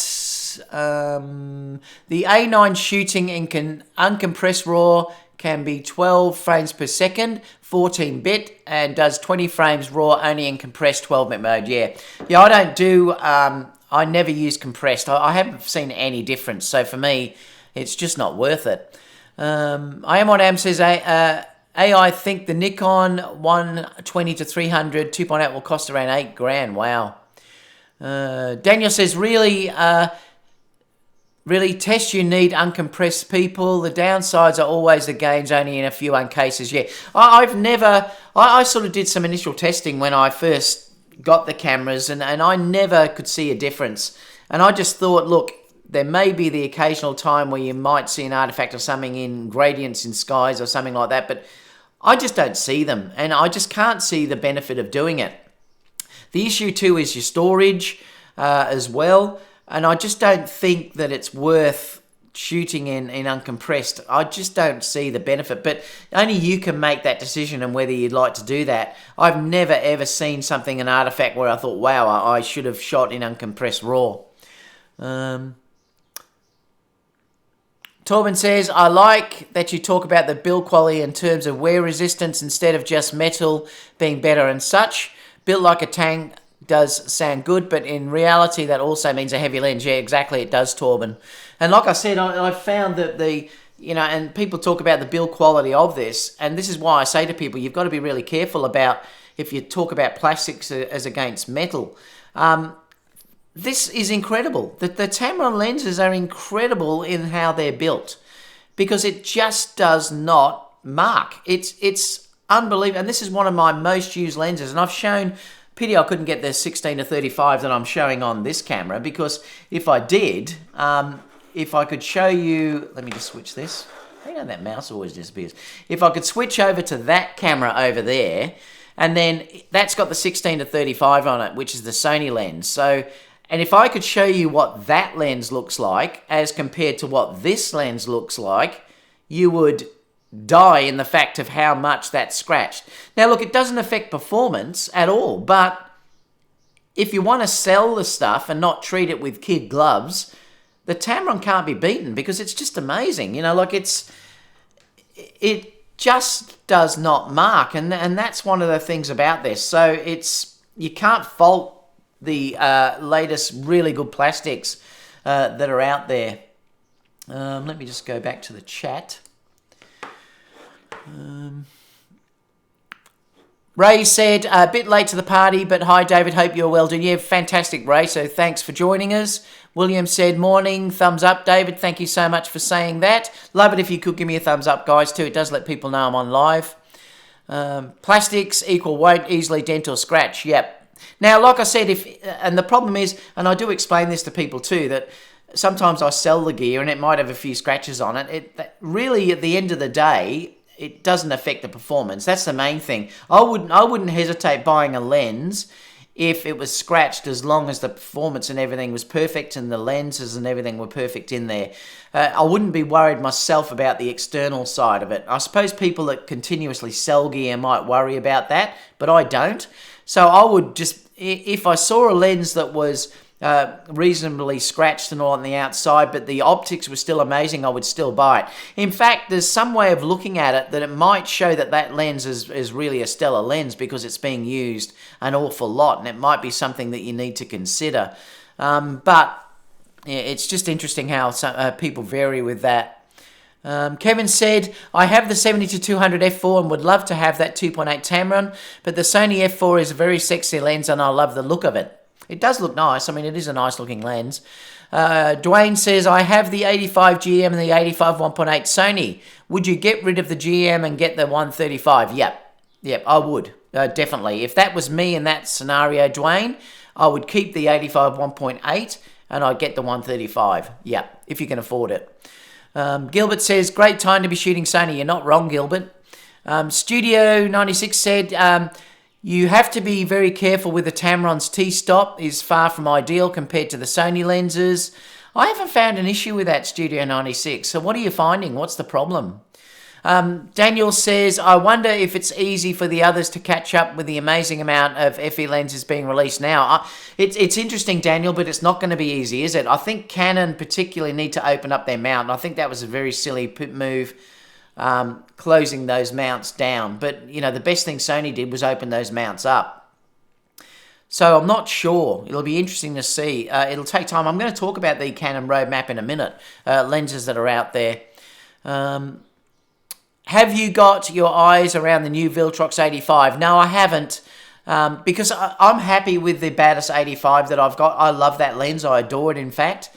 the A9 shooting in uncompressed RAW can be 12 frames per second, 14-bit, and does 20 frames RAW only in compressed 12-bit mode. Yeah, I don't do... I never use compressed. I haven't seen any difference. So for me, it's just not worth it. I am on Am says... I think the Nikon 120-300 2.8 will cost around $8,000. Wow. Daniel says, really Really, tests you need uncompressed people. The downsides are always the gains, only in a few cases. Yeah, I sort of did some initial testing when I first got the cameras, and I never could see a difference. And I just thought, look, there may be the occasional time where you might see an artifact or something in gradients in skies or something like that, but I just don't see them, and I just can't see the benefit of doing it. The issue too is your storage as well. And I just don't think that it's worth shooting in uncompressed. I just don't see the benefit. But only you can make that decision on whether you'd like to do that. I've never ever seen something, an artifact, where I thought, wow, I should have shot in uncompressed raw. Torben says, I like that you talk about the build quality in terms of wear resistance instead of just metal being better and such. Built like a tank does sound good, but in reality that also means a heavy lens. Yeah, exactly, it does, Torben. And like I said, I found that and people talk about the build quality of this, and this is why I say to people, you've got to be really careful about if you talk about plastics as against metal. This is incredible. The Tamron lenses are incredible in how they're built, because it just does not mark. It's unbelievable, and this is one of my most used lenses, and I've shown. Pity I couldn't get the 16-35 that I'm showing on this camera, because if I did, if I could show you, let me just switch this. That mouse always disappears. If I could switch over to that camera over there, and then that's got the 16-35 on it, which is the Sony lens. So, and if I could show you what that lens looks like as compared to what this lens looks like, you would die in the fact of how much that's scratched. Now look, it doesn't affect performance at all, but if you want to sell the stuff and not treat it with kid gloves, the Tamron can't be beaten, because it's just amazing. It just does not mark, and that's one of the things about this. So you can't fault the latest really good plastics that are out there. Let me just go back to the chat. Ray said, a bit late to the party, but hi David, hope you're well doing. Yeah, fantastic Ray, so thanks for joining us. William said, morning, thumbs up David, thank you so much for saying that. Love it if you could give me a thumbs up guys too, it does let people know I'm on live. Plastics equal won't easily dent or scratch, yep. Now like I said, and the problem is, and I do explain this to people too, that sometimes I sell the gear and it might have a few scratches on it. Really at the end of the day, it doesn't affect the performance. That's the main thing. I wouldn't hesitate buying a lens if it was scratched, as long as the performance and everything was perfect and the lenses and everything were perfect in there. I wouldn't be worried myself about the external side of it. I suppose people that continuously sell gear might worry about that, but I don't. So I would just, if I saw a lens that was reasonably scratched and all on the outside, but the optics were still amazing, I would still buy it. In fact, there's some way of looking at it that it might show that lens is really a stellar lens, because it's being used an awful lot, and it might be something that you need to consider. But yeah, it's just interesting how people vary with that. Kevin said, I have the 70-200 f4 and would love to have that 2.8 Tamron, but the Sony f4 is a very sexy lens and I love the look of it. It does look nice. I mean, it is a nice looking lens. Dwayne says, I have the 85 GM and the 85 1.8 Sony. Would you get rid of the GM and get the 135? Yep, I would. Definitely. If that was me in that scenario, Dwayne, I would keep the 85 1.8 and I'd get the 135. Yep, if you can afford it. Gilbert says, great time to be shooting Sony. You're not wrong, Gilbert. Studio 96 said, you have to be very careful with the Tamron's T-stop, is far from ideal compared to the Sony lenses. I haven't found an issue with that, Studio 96. So what are you finding? What's the problem? Daniel says, I wonder if it's easy for the others to catch up with the amazing amount of FE lenses being released now. It's interesting, Daniel, but it's not going to be easy, is it? I think Canon particularly need to open up their mount. And I think that was a very silly move, closing those mounts down. But, the best thing Sony did was open those mounts up. So I'm not sure. It'll be interesting to see. It'll take time. I'm going to talk about the Canon roadmap in a minute, lenses that are out there. Have you got your eyes around the new Viltrox 85? No, I haven't, because I'm happy with the Batis 85 that I've got. I love that lens. I adore it, in fact.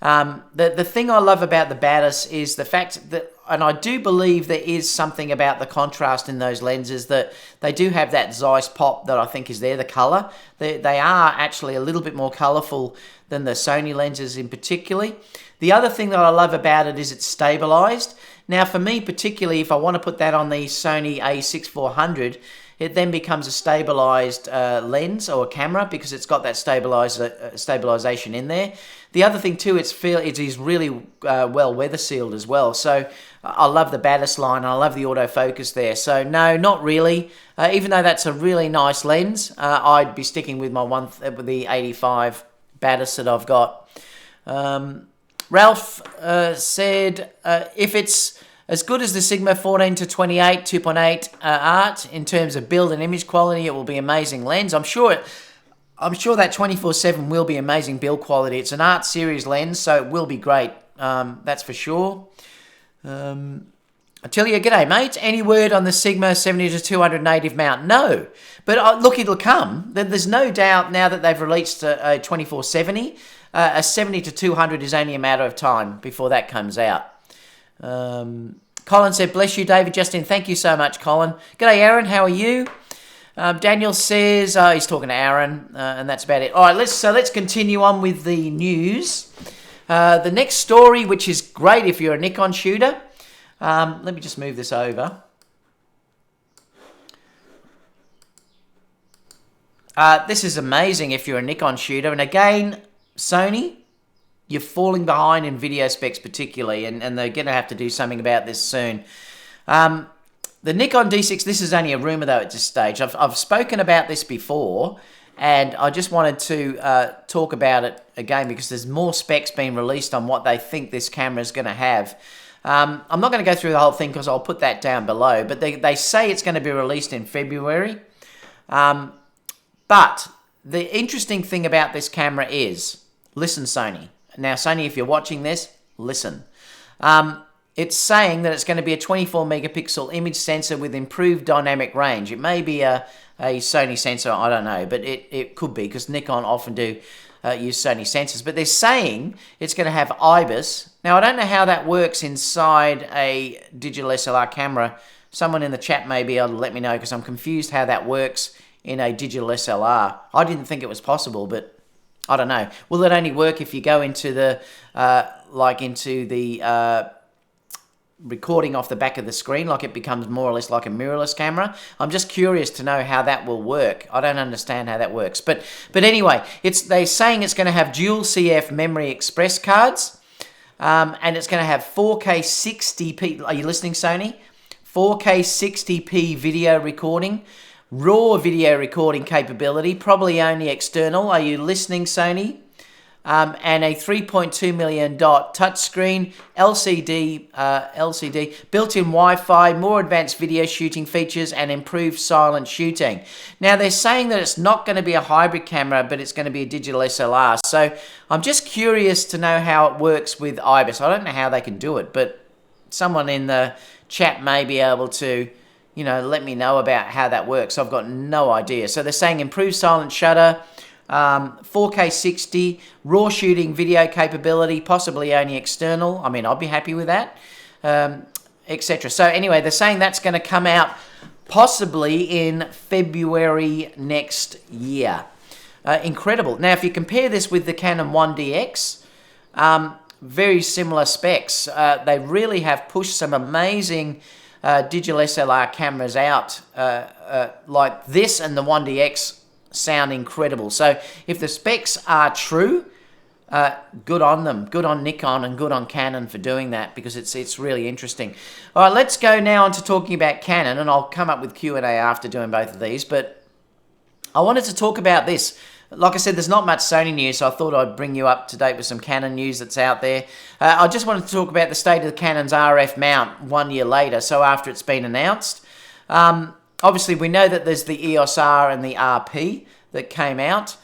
The thing I love about the Batis is the fact that, and I do believe there is something about the contrast in those lenses, that they do have that Zeiss pop that I think is there, the color. They are actually a little bit more colorful than the Sony lenses in particularly. The other thing that I love about it is it's stabilized. Now for me particularly, if I want to put that on the Sony a6400, it then becomes a stabilized lens or a camera because it's got that stabilization in there. The other thing too, it is really well weather sealed as well. So I love the Batis line. I love the autofocus there. So no, not really. Even though that's a really nice lens, I'd be sticking with with the 85 Batis that I've got. Ralph said if it's as good as the Sigma 14-28 2.8 art in terms of build and image quality, it will be amazing lens. I'm sure that 24-7 will be amazing build quality. It's an art series lens, so it will be great. That's for sure. Attilia, g'day mate. Any word on the Sigma 70-280 mount? No, but look, it'll come. There's no doubt now that they've released a 24-70. A 70-200 is only a matter of time before that comes out. Colin said, bless you, David Justin. Thank you so much, Colin. G'day, Aaron. How are you? Daniel says, he's talking to Aaron, and that's about it. All right, let's continue on with the news. The next story, which is great if you're a Nikon shooter. Let me just move this over. This is amazing if you're a Nikon shooter. And again, Sony, you're falling behind in video specs particularly, and they're going to have to do something about this soon. The Nikon D6, this is only a rumor though at this stage. I've spoken about this before, and I just wanted to talk about it again because there's more specs being released on what they think this camera is going to have. I'm not going to go through the whole thing because I'll put that down below, but they say it's going to be released in February. But the interesting thing about this camera is, listen Sony. Now Sony, if you're watching this, listen. It's saying that it's going to be a 24 megapixel image sensor with improved dynamic range. It may be a Sony sensor, I don't know, but it could be because Nikon often do use Sony sensors. But they're saying it's going to have IBIS. Now, I don't know how that works inside a digital SLR camera. Someone in the chat may be able to let me know because I'm confused how that works in a digital SLR. I didn't think it was possible, but I don't know. Will it only work if you go into the recording off the back of the screen, like it becomes more or less like a mirrorless camera? I'm just curious to know how that will work. I don't understand how that works. But anyway, they're saying it's going to have dual CF memory express cards, and it's going to have 4K 60p. Are you listening, Sony? 4K 60p video recording, raw video recording capability, probably only external. Are you listening, Sony? And a 3.2 million dot touchscreen, LCD, built-in Wi-Fi, more advanced video shooting features, and improved silent shooting. Now, they're saying that it's not going to be a hybrid camera, but it's going to be a digital SLR. So I'm just curious to know how it works with IBIS. I don't know how they can do it, but someone in the chat may be able to, let me know about how that works. I've got no idea. So they're saying improved silent shutter, 4K 60, raw shooting video capability, possibly only external. I mean, I'd be happy with that, etc. So anyway, they're saying that's going to come out possibly in February next year. Incredible. Now, if you compare this with the Canon 1DX, very similar specs. They really have pushed some amazing digital SLR cameras out like this, and the 1DX sound incredible. So if the specs are true, good on them, good on Nikon and good on Canon for doing that, because it's really interesting. All right, let's go now on to talking about Canon, and I'll come up with Q&A after doing both of these, but I wanted to talk about this. Like I said, there's not much Sony news, so I thought I'd bring you up to date with some Canon news that's out there. I just wanted to talk about the state of the Canon's RF mount 1 year later, so after it's been announced. Obviously, we know that there's the EOS-R and the RP that came out.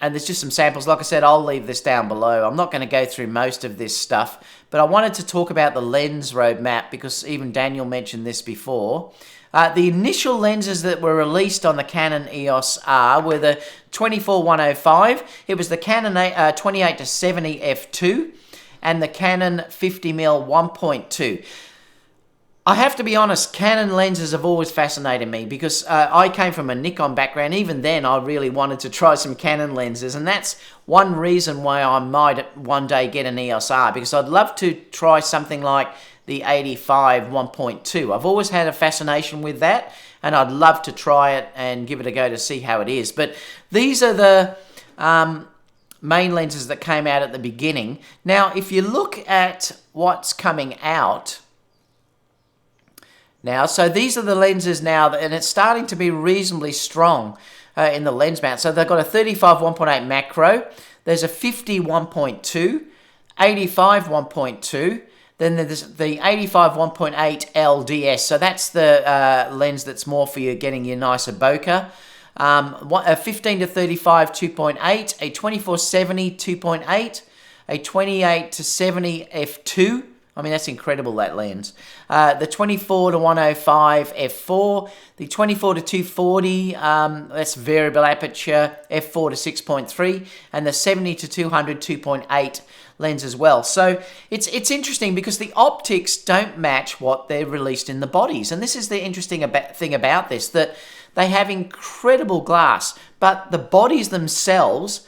and there's just some samples. Like I said, I'll leave this down below. I'm not going to go through most of this stuff, but I wanted to talk about the lens roadmap because even Daniel mentioned this before. The initial lenses that were released on the Canon EOS-R were the 24-105. It was the Canon 28-70 f2 and the Canon 50mm 1.2. I have to be honest, Canon lenses have always fascinated me because I came from a Nikon background. Even then, I really wanted to try some Canon lenses, and that's one reason why I might one day get an EOS-R, because I'd love to try something like the 85 1.2. I've always had a fascination with that, and I'd love to try it and give it a go to see how it is. But these are the main lenses that came out at the beginning. Now, if you look at what's coming out now, so these are the lenses now, and it's starting to be reasonably strong in the lens mount. So they've got a 35 1.8 macro, there's a 50 1.2, 85 1.2, then there's the 85 1.8 LDS. So that's the lens that's more for you getting your nicer bokeh. A 15 to 35 2.8, a 24-70 2.8, a 28 to 70 f2. I mean, that's incredible, that lens. The 24 to 105 f4, the 24 to 240, that's variable aperture, f4 to 6.3, and the 70 to 200 2.8 lens as well. So it's interesting because the optics don't match what they're released in the bodies. And this is the interesting thing about this, that they have incredible glass, but the bodies themselves,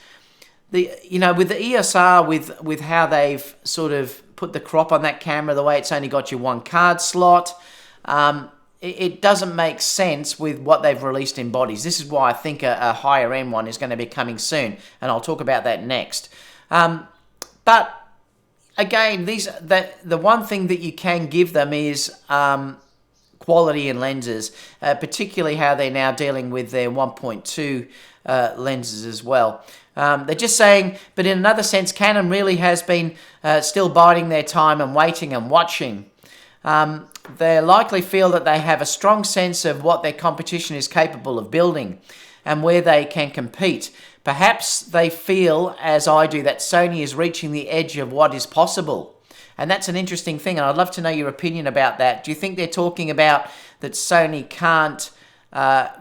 with the EOS-R, with how they've sort of put the crop on that camera, the way it's only got your one card slot, it doesn't make sense with what they've released in bodies. This is why I think a higher end one is going to be coming soon, and I'll talk about that next. But again, the one thing that you can give them is quality in lenses, particularly how they're now dealing with their 1.2 lenses as well. They're just saying, but in another sense, Canon really has been still biding their time and waiting and watching. They likely feel that they have a strong sense of what their competition is capable of building and where they can compete. Perhaps they feel, as I do, that Sony is reaching the edge of what is possible. And that's an interesting thing, and I'd love to know your opinion about that. Do you think they're talking about that Sony can't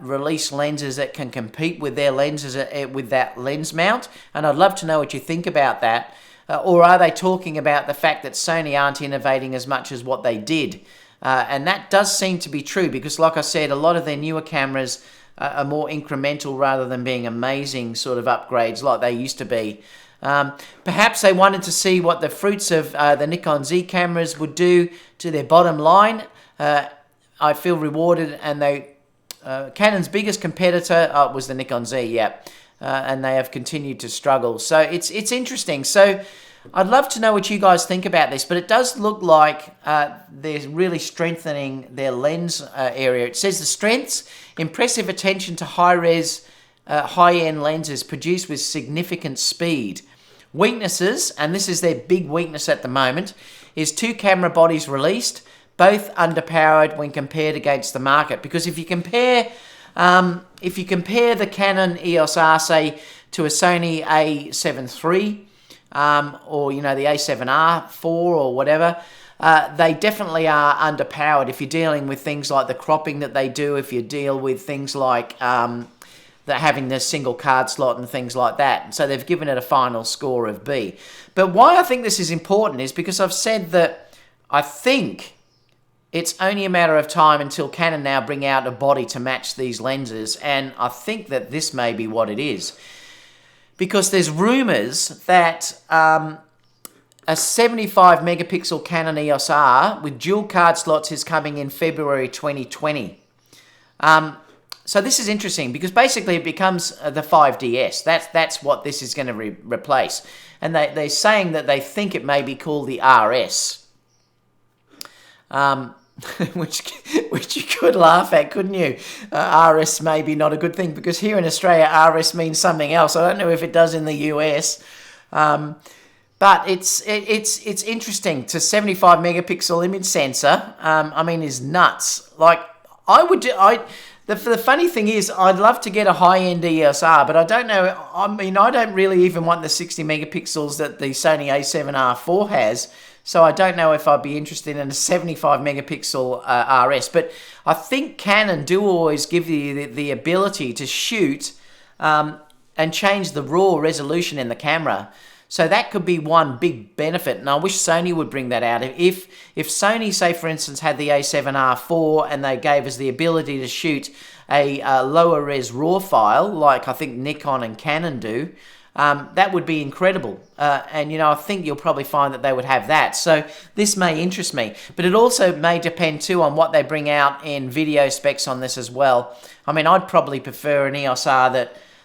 release lenses that can compete with their lenses, with that lens mount? And I'd love to know what you think about that. Or are they talking about the fact that Sony aren't innovating as much as what they did? And that does seem to be true because, like I said, a lot of their newer cameras are more incremental rather than being amazing sort of upgrades like they used to be. Perhaps they wanted to see what the fruits of the Nikon Z cameras would do to their bottom line. I feel rewarded, and Canon's biggest competitor was the Nikon Z, and they have continued to struggle. So it's interesting. So I'd love to know what you guys think about this, but it does look like they're really strengthening their lens area. It says the strengths: impressive attention to high-res, high-end lenses produced with significant speed. Weaknesses, and this is their big weakness at the moment, is 2 camera bodies released, both underpowered when compared against the market. Because if you compare the Canon EOS-R, say, to a Sony A7 III, or the A7R 4 or whatever, they definitely are underpowered. If you're dealing with things like the cropping that they do, if you deal with things like having the single card slot and things like that. So they've given it a final score of B. But why I think this is important is because I've said that I think it's only a matter of time until Canon now bring out a body to match these lenses, and I think that this may be what it is. Because there's rumours that a 75 megapixel Canon EOS-R with dual card slots is coming in February 2020. So this is interesting because basically it becomes the 5DS. That's what this is going to replace. And they're saying that they think it may be called the RS. Which you could laugh at, couldn't you? RS may be not a good thing because here in Australia, RS means something else. I don't know if it does in the US. But it's interesting. To 75 megapixel image sensor, is nuts. Like The funny thing is, I'd love to get a high-end EOS-R, but I don't know. I mean, I don't really even want the 60 megapixels that the Sony a7R IV has. So I don't know if I'd be interested in a 75 megapixel RS. But I think Canon do always give you the ability to shoot and change the raw resolution in the camera. So that could be one big benefit, and I wish Sony would bring that out. If Sony, say for instance, had the a7R IV and they gave us the ability to shoot a lower res RAW file, like I think Nikon and Canon do, that would be incredible. And, you know, I think you'll probably find that they would have that. So this may interest me. But it also may depend, too, on what they bring out in video specs on this as well. I mean, I'd probably prefer an EOS-R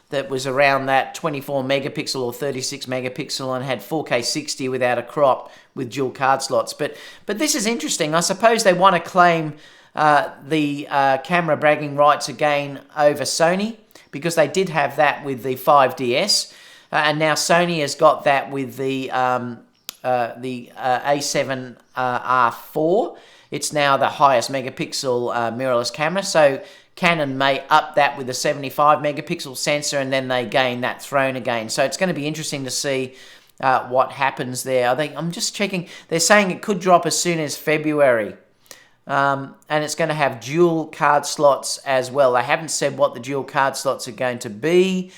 that was around that 24 megapixel or 36 megapixel and had 4K 60 without a crop with dual card slots. But this is interesting. I suppose they want to claim the camera bragging rights again over Sony, because they did have that with the 5DS, and now Sony has got that with the a7R IV. It's now the highest megapixel mirrorless camera, so Canon may up that with a 75 megapixel sensor, and then they gain that throne again. So it's going to be interesting to see what happens there. I think I'm just checking. They're saying it could drop as soon as February, and it's going to have dual card slots as well. They haven't said what the dual card slots are going to be.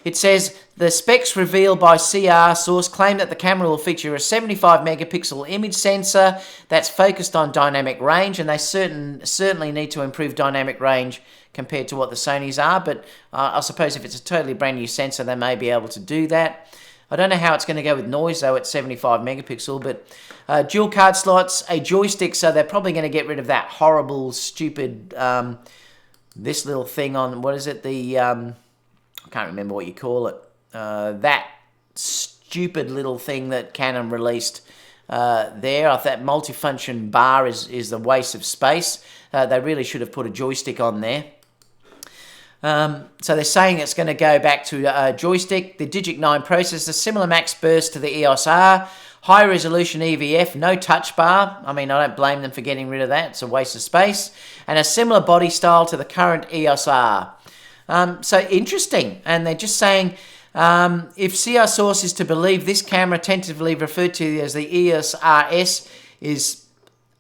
It says the specs revealed by CR source claim that the camera will feature a 75 megapixel image sensor that's focused on dynamic range, and they certainly need to improve dynamic range compared to what the Sonys are, but I suppose if it's a totally brand new sensor, they may be able to do that. I don't know how it's going to go with noise though at 75 megapixel, but dual card slots, a joystick, so they're probably going to get rid of that horrible, stupid, this little thing on, what is it, the I can't remember what you call it. That stupid little thing that Canon released there. I thought multifunction bar is a waste of space. They really should have put a joystick on there. So they're saying it's going to go back to a joystick. The Digic 9 processor, similar max burst to the EOS-R. High resolution EVF, no touch bar. I mean, I don't blame them for getting rid of that. It's a waste of space. And a similar body style to the current EOS-R. So interesting, and they're just saying if CR source is to believe, this camera, tentatively referred to as the EOS-RS, is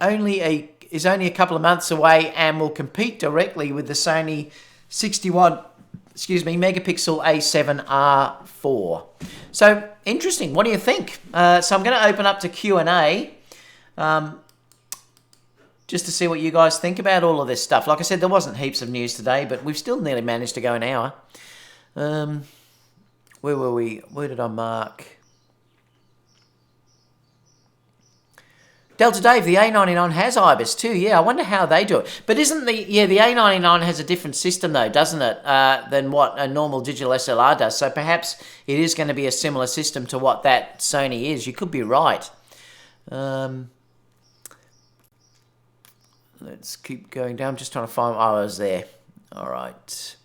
only a couple of months away and will compete directly with the Sony 61 megapixel a7R IV. So interesting. What do you think? So I'm going to open up to Q&A. Just to see what you guys think about all of this stuff. Like I said, there wasn't heaps of news today, but we've still nearly managed to go an hour. Where were we? Where did I mark? Delta Dave, the A99 has IBIS too. Yeah, I wonder how they do it. But isn't the A99 has a different system though, doesn't it, than what a normal digital SLR does. So perhaps it is going to be a similar system to what that Sony is. You could be right. Let's keep going down. I'm just trying to find... Oh, I was there. All right.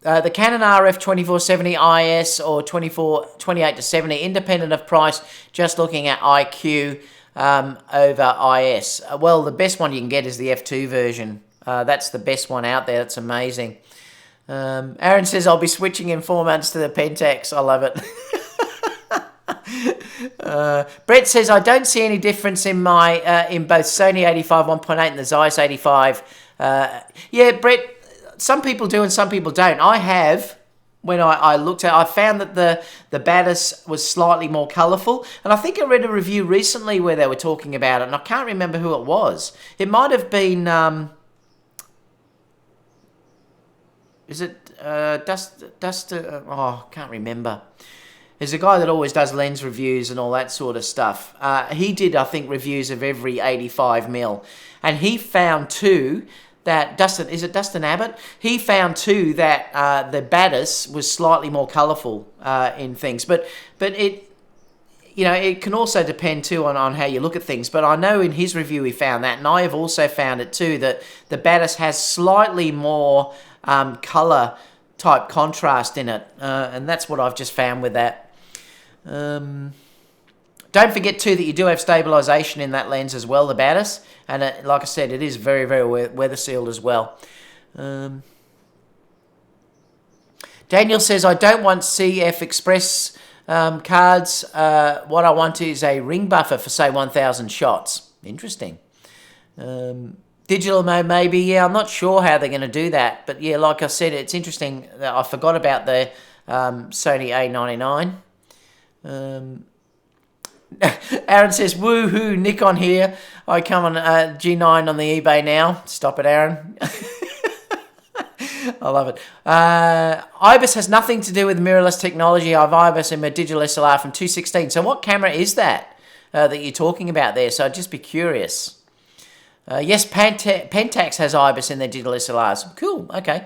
The Canon RF 2470 IS or 28-70, independent of price, just looking at IQ over IS. Well, the best one you can get is the F2 version. That's the best one out there. That's amazing. Aaron says, I'll be switching in 4 months to the Pentax. I love it. Brett says, I don't see any difference in my in both Sony 85 1.8 and the Zeiss 85. Yeah, Brett, some people do and some people don't. I have, when I looked at, I found that the Batis was slightly more colourful, and I think I read a review recently where they were talking about it, and I can't remember who it was. It might have been is it I can't remember. There's a guy that always does lens reviews and all that sort of stuff. He did, I think, reviews of every 85mm. And he found too that Dustin Abbott? He found too that the Batis was slightly more colourful in things. But it, you know, it can also depend too on how you look at things. But I know in his review he found that, and I have also found it too, that the Batis has slightly more colour type contrast in it. And that's what I've just found with that. Don't forget too that you do have stabilization in that lens as well, the Batis, and like I said, it is very, very weather sealed as well. Daniel says, I don't want CF Express cards. What I want is a ring buffer for, say, 1,000 shots. Interesting. Digital mode, maybe. Yeah, I'm not sure how they're going to do that. But yeah, like I said, it's interesting. I forgot about the Sony A99. Aaron says, woohoo, Nikon here. I come on G9 on the eBay now. Stop it, Aaron. I love it. IBIS has nothing to do with mirrorless technology. I have IBIS in my digital SLR from 2016. So what camera is that that you're talking about there? So I'd just be curious. Yes, Pentax has IBIS in their digital SLRs. Cool, okay.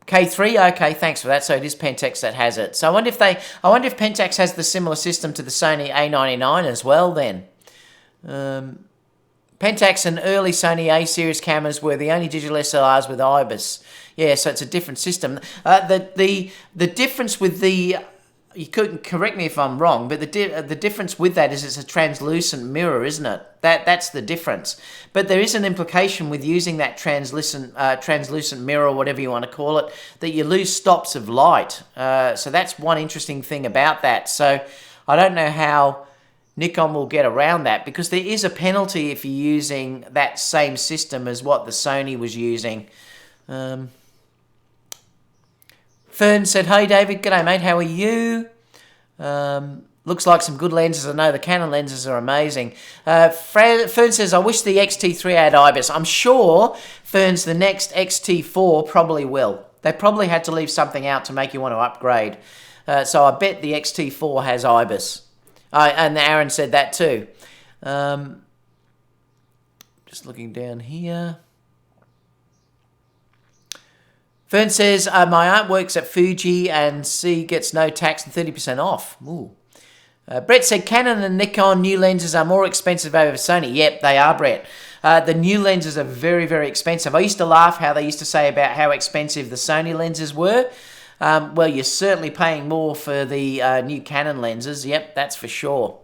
K3, okay, thanks for that. So it is Pentax that has it. So I wonder if Pentax has the similar system to the Sony A99 as well then. Pentax and early Sony A-series cameras were the only digital SLRs with IBIS. Yeah, so it's a different system. The difference with the, you couldn't correct me if I'm wrong, but the difference with that is it's a translucent mirror, isn't it? That's the difference. But there is an implication with using that translucent mirror, or whatever you want to call it, that you lose stops of light. So that's one interesting thing about that. So I don't know how Nikon will get around that, because there is a penalty if you're using that same system as what the Sony was using. Fern said, hey David, g'day mate, how are you? Looks like some good lenses. I know the Canon lenses are amazing. Fern says, I wish the X-T3 had IBIS. I'm sure, Fern's, the next X-T4 probably will. They probably had to leave something out to make you want to upgrade. So I bet the X-T4 has IBIS. And Aaron said that too. Just looking down here. Fern says, my artwork's at Fuji and C gets no tax and 30% off. Ooh. Brett said, Canon and Nikon new lenses are more expensive over Sony. Yep, they are, Brett. The new lenses are very, very expensive. I used to laugh how they used to say about how expensive the Sony lenses were. Well, you're certainly paying more for the new Canon lenses. Yep, that's for sure.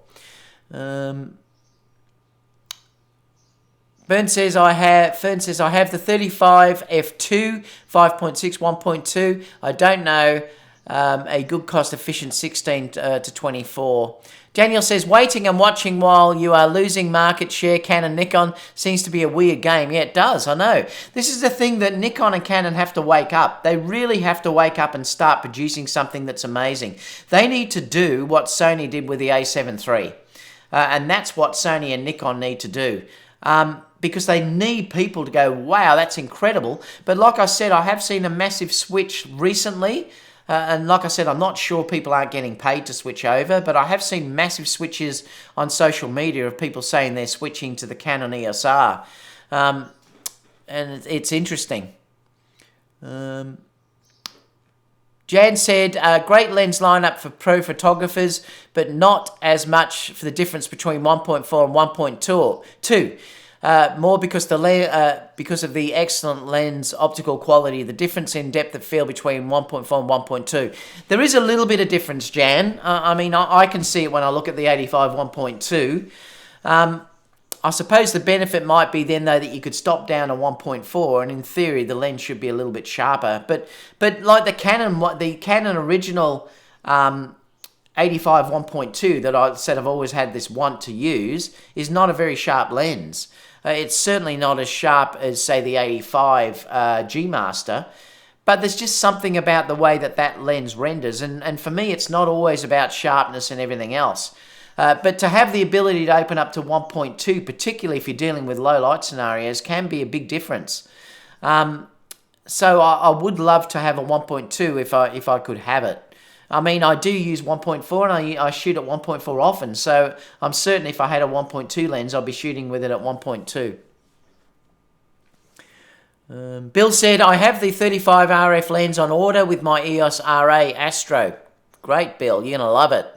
Fern says I have the 35 f2 5.6 1.2. I don't know a good cost efficient 16 to 24. Daniel says, waiting and watching while you are losing market share. Canon, Nikon seems to be a weird game. Yeah, it does. I know. This is the thing that Nikon and Canon have to wake up. They really have to wake up and start producing something that's amazing. They need to do what Sony did with the A7 III. And that's what Sony and Nikon need to do. Because they need people to go, wow, that's incredible. But like I said, I have seen a massive switch recently. And like I said, I'm not sure people aren't getting paid to switch over, but I have seen massive switches on social media of people saying they're switching to the Canon EOS-R. And it's interesting. Jan said, great lens lineup for pro photographers, but not as much for the difference between 1.4 and 1.2. More because of the excellent lens optical quality, the difference in depth of field between 1.4 and 1.2. There is a little bit of difference, Jan. I mean, I can see it when I look at the 85 1.2. I suppose the benefit might be then, though, that you could stop down to 1.4, and in theory, the lens should be a little bit sharper. But like the Canon original 85 1.2 that I said I've always had this want to use is not a very sharp lens. It's certainly not as sharp as, say, the 85 G Master, but there's just something about the way that lens renders, and for me, it's not always about sharpness and everything else. But to have the ability to open up to 1.2, particularly if you're dealing with low light scenarios, can be a big difference. So I would love to have a 1.2 if I could have it. I mean, I do use 1.4 and I shoot at 1.4 often, so I'm certain if I had a 1.2 lens, I'd be shooting with it at 1.2. Bill said, I have the 35 RF lens on order with my EOS-RA Astro. Great, Bill. You're going to love it.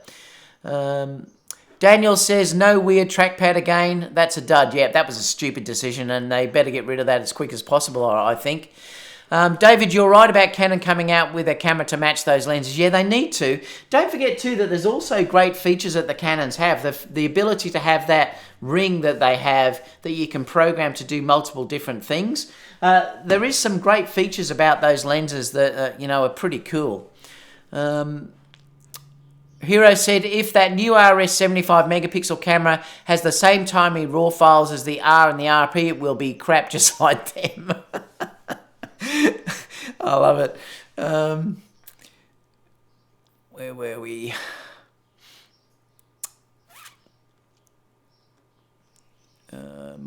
Daniel says, no weird trackpad again. That's a dud. Yeah, that was a stupid decision, and they better get rid of that as quick as possible, I think. David, you're right about Canon coming out with a camera to match those lenses. Yeah, they need to. Don't forget too that there's also great features that the Canons have. The ability to have that ring that they have that you can program to do multiple different things. There is some great features about those lenses that are pretty cool. Hero said, if that new RS 75 megapixel camera has the same timing raw files as the R and the RP, it will be crap just like them. I love it. Where were we? Oh,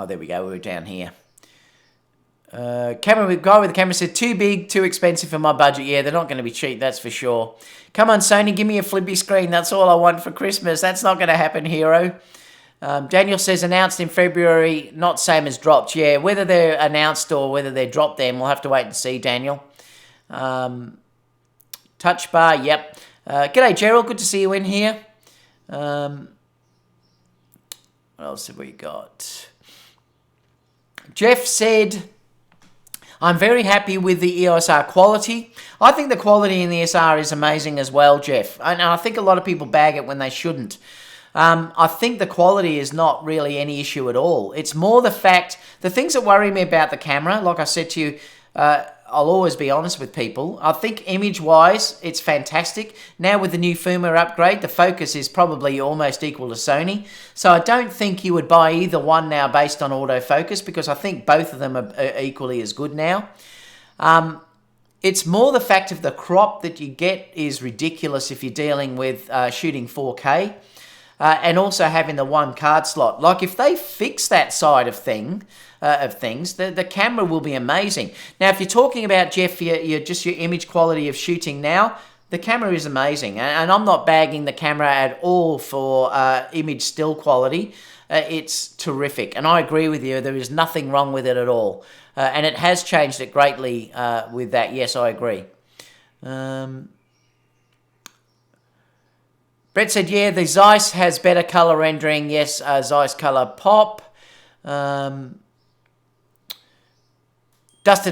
there we go. We're down here. Guy with the camera said, too big, too expensive for my budget. Yeah, they're not going to be cheap, that's for sure. Come on, Sony, give me a flippy screen. That's all I want for Christmas. That's not going to happen, Hero. Daniel says, announced in February, not same as dropped. Yeah, whether they're announced or whether they're dropped then, we'll have to wait and see, Daniel. Touch bar, yep. G'day, Gerald. Good to see you in here. What else have we got? Jeff said, I'm very happy with the EOS-R quality. I think the quality in the EOS-R is amazing as well, Jeff. And I think a lot of people bag it when they shouldn't. I think the quality is not really any issue at all. It's more the fact, the things that worry me about the camera, like I said to you, I'll always be honest with people. I think image-wise, it's fantastic. Now with the new firmware upgrade, the focus is probably almost equal to Sony. So I don't think you would buy either one now based on autofocus, because I think both of them are equally as good now. It's more the fact of the crop that you get is ridiculous if you're dealing with shooting 4K. And also having the one card slot. Like if they fix that side of things, the camera will be amazing. Now, if you're talking about, Jeff, your image quality of shooting now, the camera is amazing. And I'm not bagging the camera at all for image still quality. It's terrific. And I agree with you. There is nothing wrong with it at all. And it has changed it greatly with that. Yes, I agree. Brett said, yeah, the Zeiss has better color rendering. Yes, Zeiss Color Pop. Dustin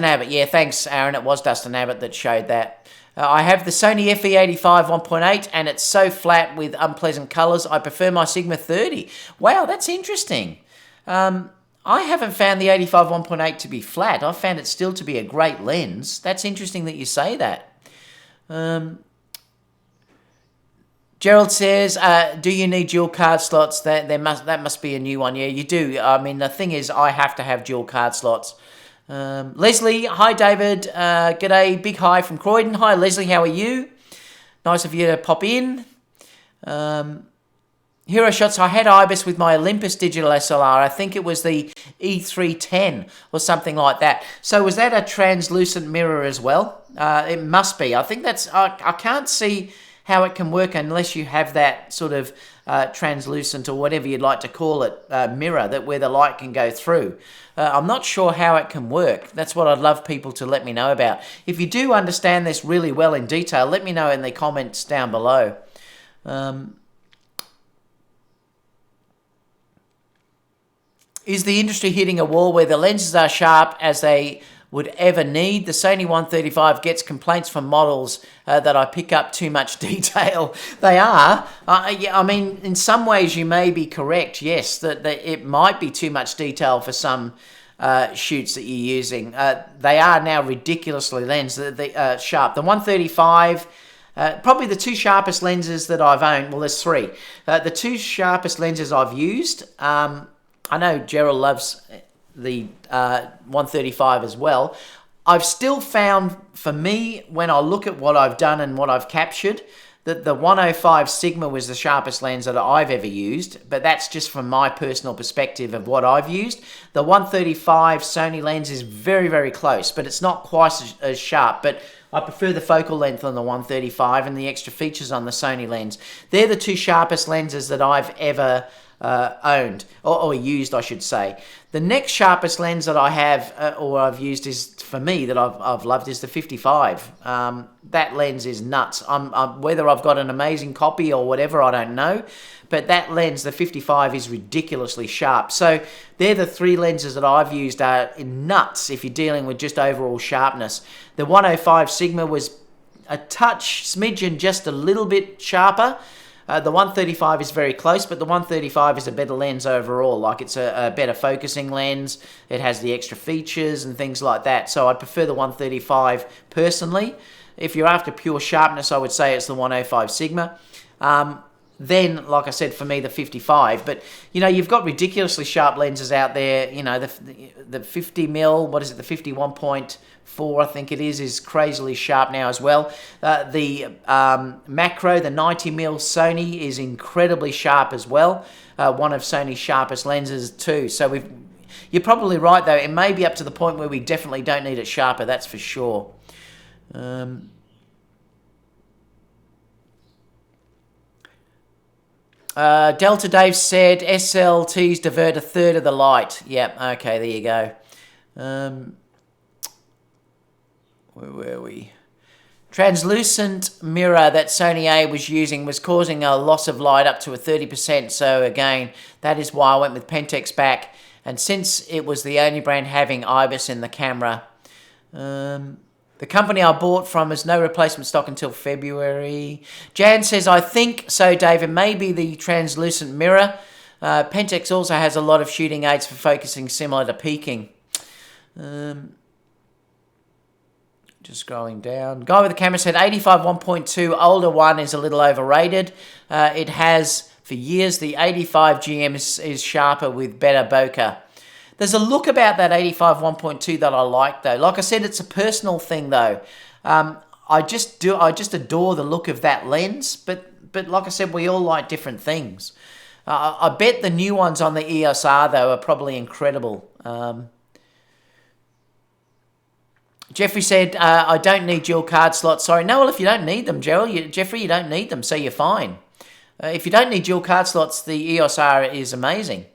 Abbott. Yeah, thanks, Aaron. It was Dustin Abbott that showed that. I have the Sony FE85 1.8, and it's so flat with unpleasant colors. I prefer my Sigma 30. Wow, that's interesting. I haven't found the 85 1.8 to be flat. I found it still to be a great lens. That's interesting that you say that. Gerald says, do you need dual card slots? That must be a new one. Yeah, you do. I mean, the thing is, I have to have dual card slots. Leslie, hi, David. G'day, big hi from Croydon. Hi, Leslie, how are you? Nice of you to pop in. Hero Shots, I had IBIS with my Olympus digital SLR. I think it was the E310 or something like that. So was that a translucent mirror as well? It must be. I think that's, I can't see how it can work unless you have that sort of translucent or whatever you'd like to call it mirror that where the light can go through. I'm not sure how it can work. That's what I'd love people to let me know about. If you do understand this really well in detail, let me know in the comments down below. Is the industry hitting a wall where the lenses are sharp as they would ever need? The Sony 135 gets complaints from models that I pick up too much detail. They are. Yeah, I mean, in some ways you may be correct, yes, that it might be too much detail for some shoots that you're using. They are now ridiculously sharp. The 135, probably the two sharpest lenses that I've owned, well, there's three. The two sharpest lenses I've used, I know Gerald loves the 135 as well. I've still found, for me, when I look at what I've done and what I've captured, that the 105 Sigma was the sharpest lens that I've ever used, but that's just from my personal perspective of what I've used. The 135 Sony lens is very, very close, but it's not quite as sharp, but I prefer the focal length on the 135 and the extra features on the Sony lens. They're the two sharpest lenses that I've ever owned, or used, I should say. The next sharpest lens that I have, or I've used, is, for me, that I've loved, is the 55. That lens is nuts. Whether I've got an amazing copy or whatever, I don't know. But that lens, the 55, is ridiculously sharp. So they're the three lenses that I've used are nuts if you're dealing with just overall sharpness. The 105 Sigma was a touch, smidgen, just a little bit sharper. The 135 is very close, but the 135 is a better lens overall. Like, it's a better focusing lens. It has the extra features and things like that. So I prefer the 135 personally. If you're after pure sharpness, I would say it's the 105 Sigma. Then, like I said, for me, the 55. But, you know, you've got ridiculously sharp lenses out there. You know, the 50mm, what is it, the 51.4, I think it is crazily sharp now as well. The macro, the 90mm Sony, is incredibly sharp as well. One of Sony's sharpest lenses too. So you're probably right, though. It may be up to the point where we definitely don't need it sharper, that's for sure. Delta Dave said SLTs divert a third of the light. Yep, okay, there you go. Where were we? Translucent mirror that Sony A was using was causing a loss of light up to a 30%. So again, that is why I went with Pentax back. And since it was the only brand having IBIS in the camera, the company I bought from has no replacement stock until February. Jan says, I think so, David. Maybe the translucent mirror. Pentax also has a lot of shooting aids for focusing similar to peaking. Just scrolling down. Guy with the camera said 85 1.2, older one, is a little overrated. It has, for years, the 85 GM is sharper with better bokeh. There's a look about that 85 1.2 that I like, though. Like I said, it's a personal thing, though. I just adore the look of that lens, but like I said, we all like different things. I bet the new ones on the EOS-R, though, are probably incredible. Jeffrey said, I don't need dual card slots. Sorry. No, well, if you don't need them, Jeffrey, you don't need them, so you're fine. If you don't need dual card slots, the EOS-R is amazing.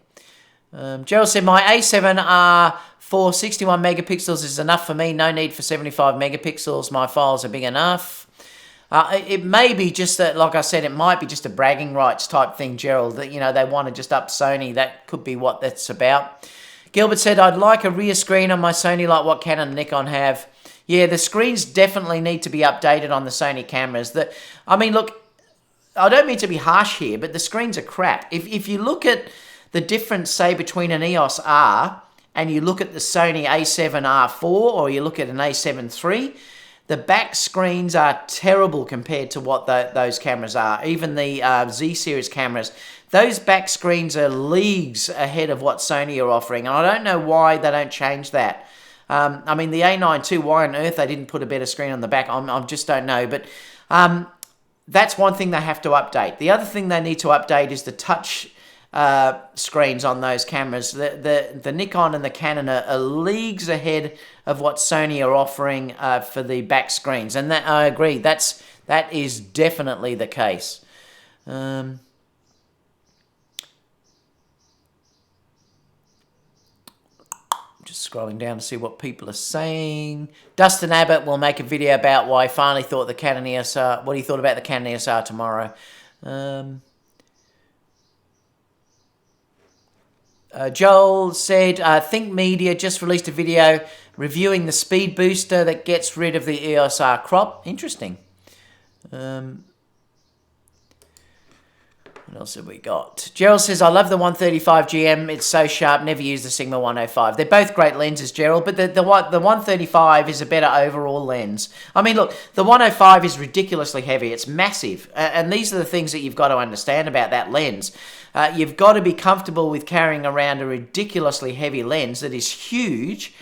Gerald said, my A7R for 61 megapixels is enough for me. No need for 75 megapixels. My files are big enough. It may be just that, like I said, it might be just a bragging rights type thing, Gerald, that, you know, they want to just up Sony. That could be what that's about. Gilbert said, I'd like a rear screen on my Sony like what Canon and Nikon have. Yeah, the screens definitely need to be updated on the Sony cameras. I mean, look, I don't mean to be harsh here, but the screens are crap. If you look at the difference, say, between an EOS-R and you look at the Sony A7R4 or you look at an A7 III, the back screens are terrible compared to what those cameras are. Even the Z-series cameras, those back screens are leagues ahead of what Sony are offering. And I don't know why they don't change that. I mean, the A9 II, why on earth they didn't put a better screen on the back, I just don't know. But that's one thing they have to update. The other thing they need to update is the touch screens on those cameras. The Nikon and the Canon are leagues ahead of what Sony are offering for the back screens, and that, I agree, that is definitely the case. Just scrolling down to see what people are saying. Dustin Abbott will make a video about why he finally thought the Canon EOS-R, what he thought about the Canon EOS-R tomorrow. Joel said, Think Media just released a video reviewing the speed booster that gets rid of the EOS-R crop. Interesting. What else have we got? Gerald says, I love the 135 GM. It's so sharp. Never used the Sigma 105. They're both great lenses, Gerald, but the 135 is a better overall lens. I mean, look, the 105 is ridiculously heavy. It's massive. And these are the things that you've got to understand about that lens. You've got to be comfortable with carrying around a ridiculously heavy lens that is huge,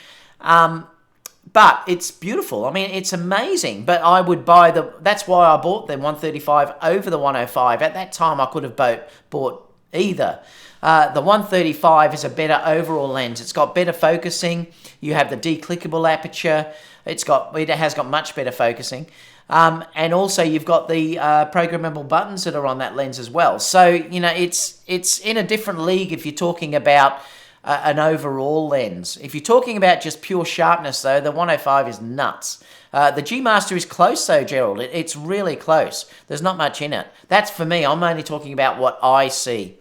but it's beautiful. I mean, it's amazing. But I would buy that's why I bought the 135 over the 105. At that time, I could have bought either. The 135 is a better overall lens. It's got better focusing. You have the declickable aperture. It has got much better focusing. And also you've got the programmable buttons that are on that lens as well. So, you know, it's in a different league if you're talking about an overall lens. If you're talking about just pure sharpness, though, the 105 is nuts. The G Master is close, though, Gerald. It's really close. There's not much in it. That's for me. I'm only talking about what I see.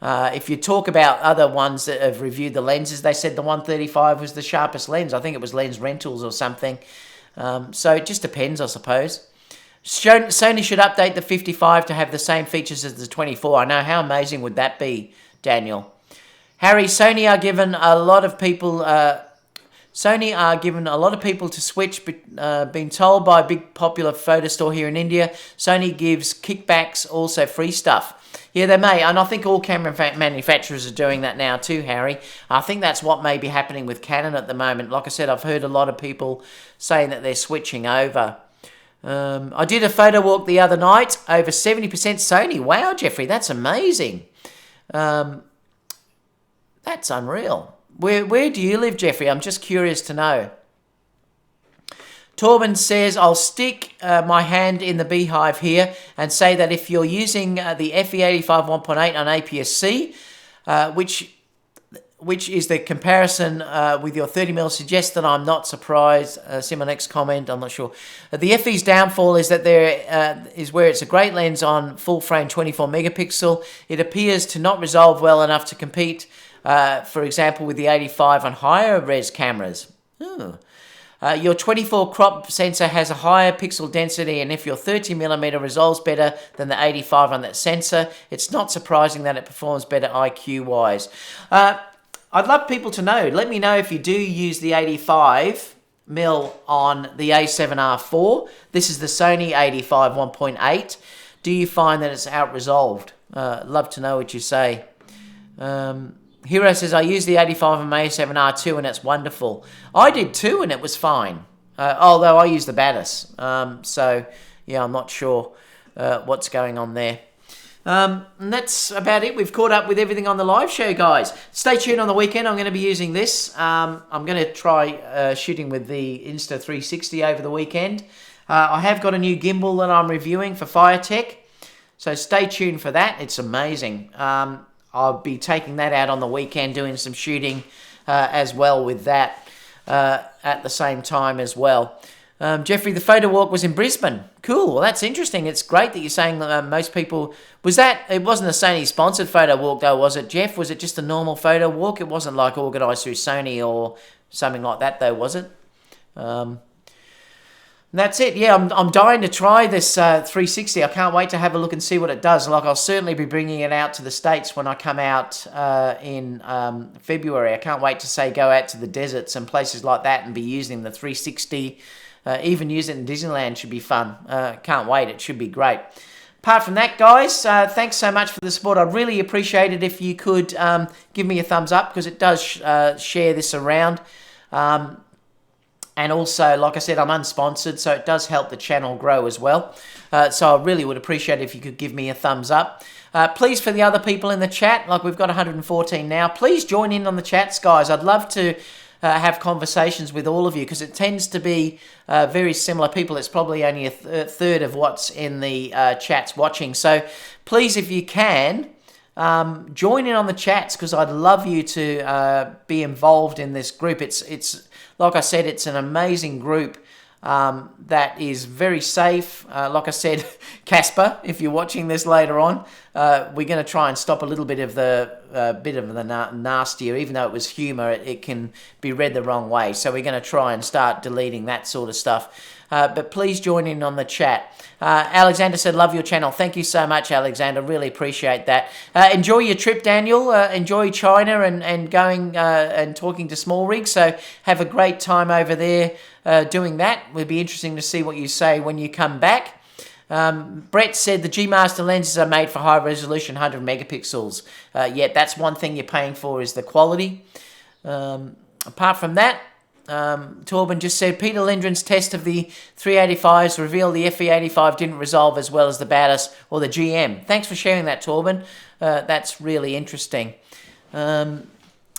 If you talk about other ones that have reviewed the lenses, they said the 135 was the sharpest lens. I think it was Lens Rentals or something. So it just depends, I suppose. Sony should update the 55 to have the same features as the 24. I know, how amazing would that be, Daniel? Harry, Sony are given a lot of people to switch, been told by a big popular photo store here in India. Sony gives kickbacks, also free stuff. Yeah, they may, and I think all camera manufacturers are doing that now too, Harry. I think that's what may be happening with Canon at the moment. Like I said, I've heard a lot of people saying that they're switching over. I did a photo walk the other night, over 70% Sony. Wow, Jeffrey, that's amazing. That's unreal. Where do you live, Jeffrey? I'm just curious to know. Torben says, I'll stick my hand in the beehive here and say that if you're using the FE85 1.8 on APS-C, which is the comparison with your 30mm, suggests that I'm not surprised. See my next comment, I'm not sure. The FE's downfall is that there is where it's a great lens on full frame 24 megapixel. It appears to not resolve well enough to compete, for example, with the 85 on higher res cameras. Your 24 crop sensor has a higher pixel density, and if your 30mm resolves better than the 85 on that sensor, it's not surprising that it performs better IQ-wise. I'd love people to know. Let me know if you do use the 85mm on the A7R4. This is the Sony 85 1.8. Do you find that it's out-resolved? Love to know what you say. Hero says, I use the 85 on my A7R2 and it's wonderful. I did too and it was fine. Although I use the Batis. So, yeah, I'm not sure what's going on there. And that's about it. We've caught up with everything on the live show, guys. Stay tuned on the weekend. I'm going to be using this. I'm going to try shooting with the Insta360 over the weekend. I have got a new gimbal that I'm reviewing for Firetech. So stay tuned for that. It's amazing. I'll be taking that out on the weekend, doing some shooting as well with that at the same time as well. Jeffrey, the photo walk was in Brisbane. Cool. Well, that's interesting. It's great that you're saying that most people... It wasn't a Sony-sponsored photo walk, though, was it, Jeff? Was it just a normal photo walk? It wasn't, like, organised through Sony or something like that, though, was it? That's it. Yeah, I'm dying to try this 360. I can't wait to have a look and see what it does. Like, I'll certainly be bringing it out to the States when I come out in February. I can't wait to, say, go out to the deserts and places like that and be using the 360. Even use it in Disneyland should be fun. Can't wait. It should be great. Apart from that, guys, thanks so much for the support. I'd really appreciate it if you could give me a thumbs up, because it does share this around. And also, like I said, I'm unsponsored, so it does help the channel grow as well. So I really would appreciate it if you could give me a thumbs up. Please, for the other people in the chat, like we've got 114 now, please join in on the chats, guys. I'd love to have conversations with all of you, because it tends to be very similar people. It's probably only a third of what's in the chats watching. So please, if you can, join in on the chats, because I'd love you to be involved in this group. It's like I said, it's an amazing group that is very safe. Like I said, Casper, if you're watching this later on, we're going to try and stop a little bit of the nastier. Even though it was humour, it can be read the wrong way. So we're going to try and start deleting that sort of stuff. But please join in on the chat. Alexander said, love your channel. Thank you so much, Alexander. Really appreciate that. Enjoy your trip, Daniel. Enjoy China and going and talking to small rigs. So have a great time over there doing that. It'll be interesting to see what you say when you come back. Brett said the G Master lenses are made for high resolution, 100 megapixels. Yeah, that's one thing you're paying for, is the quality. Apart from that, Torben just said Peter Lindgren's test of the 385s revealed the FE85 didn't resolve as well as the Batis or the GM. Thanks for sharing that, Torben. That's really interesting. And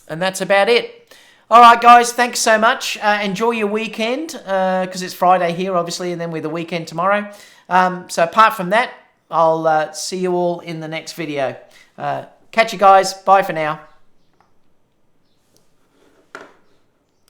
that's about it. All right, guys, thanks so much. Enjoy your weekend, because it's Friday here, obviously, and then we're the weekend tomorrow. So apart from that, I'll see you all in the next video. Catch you guys. Bye for now.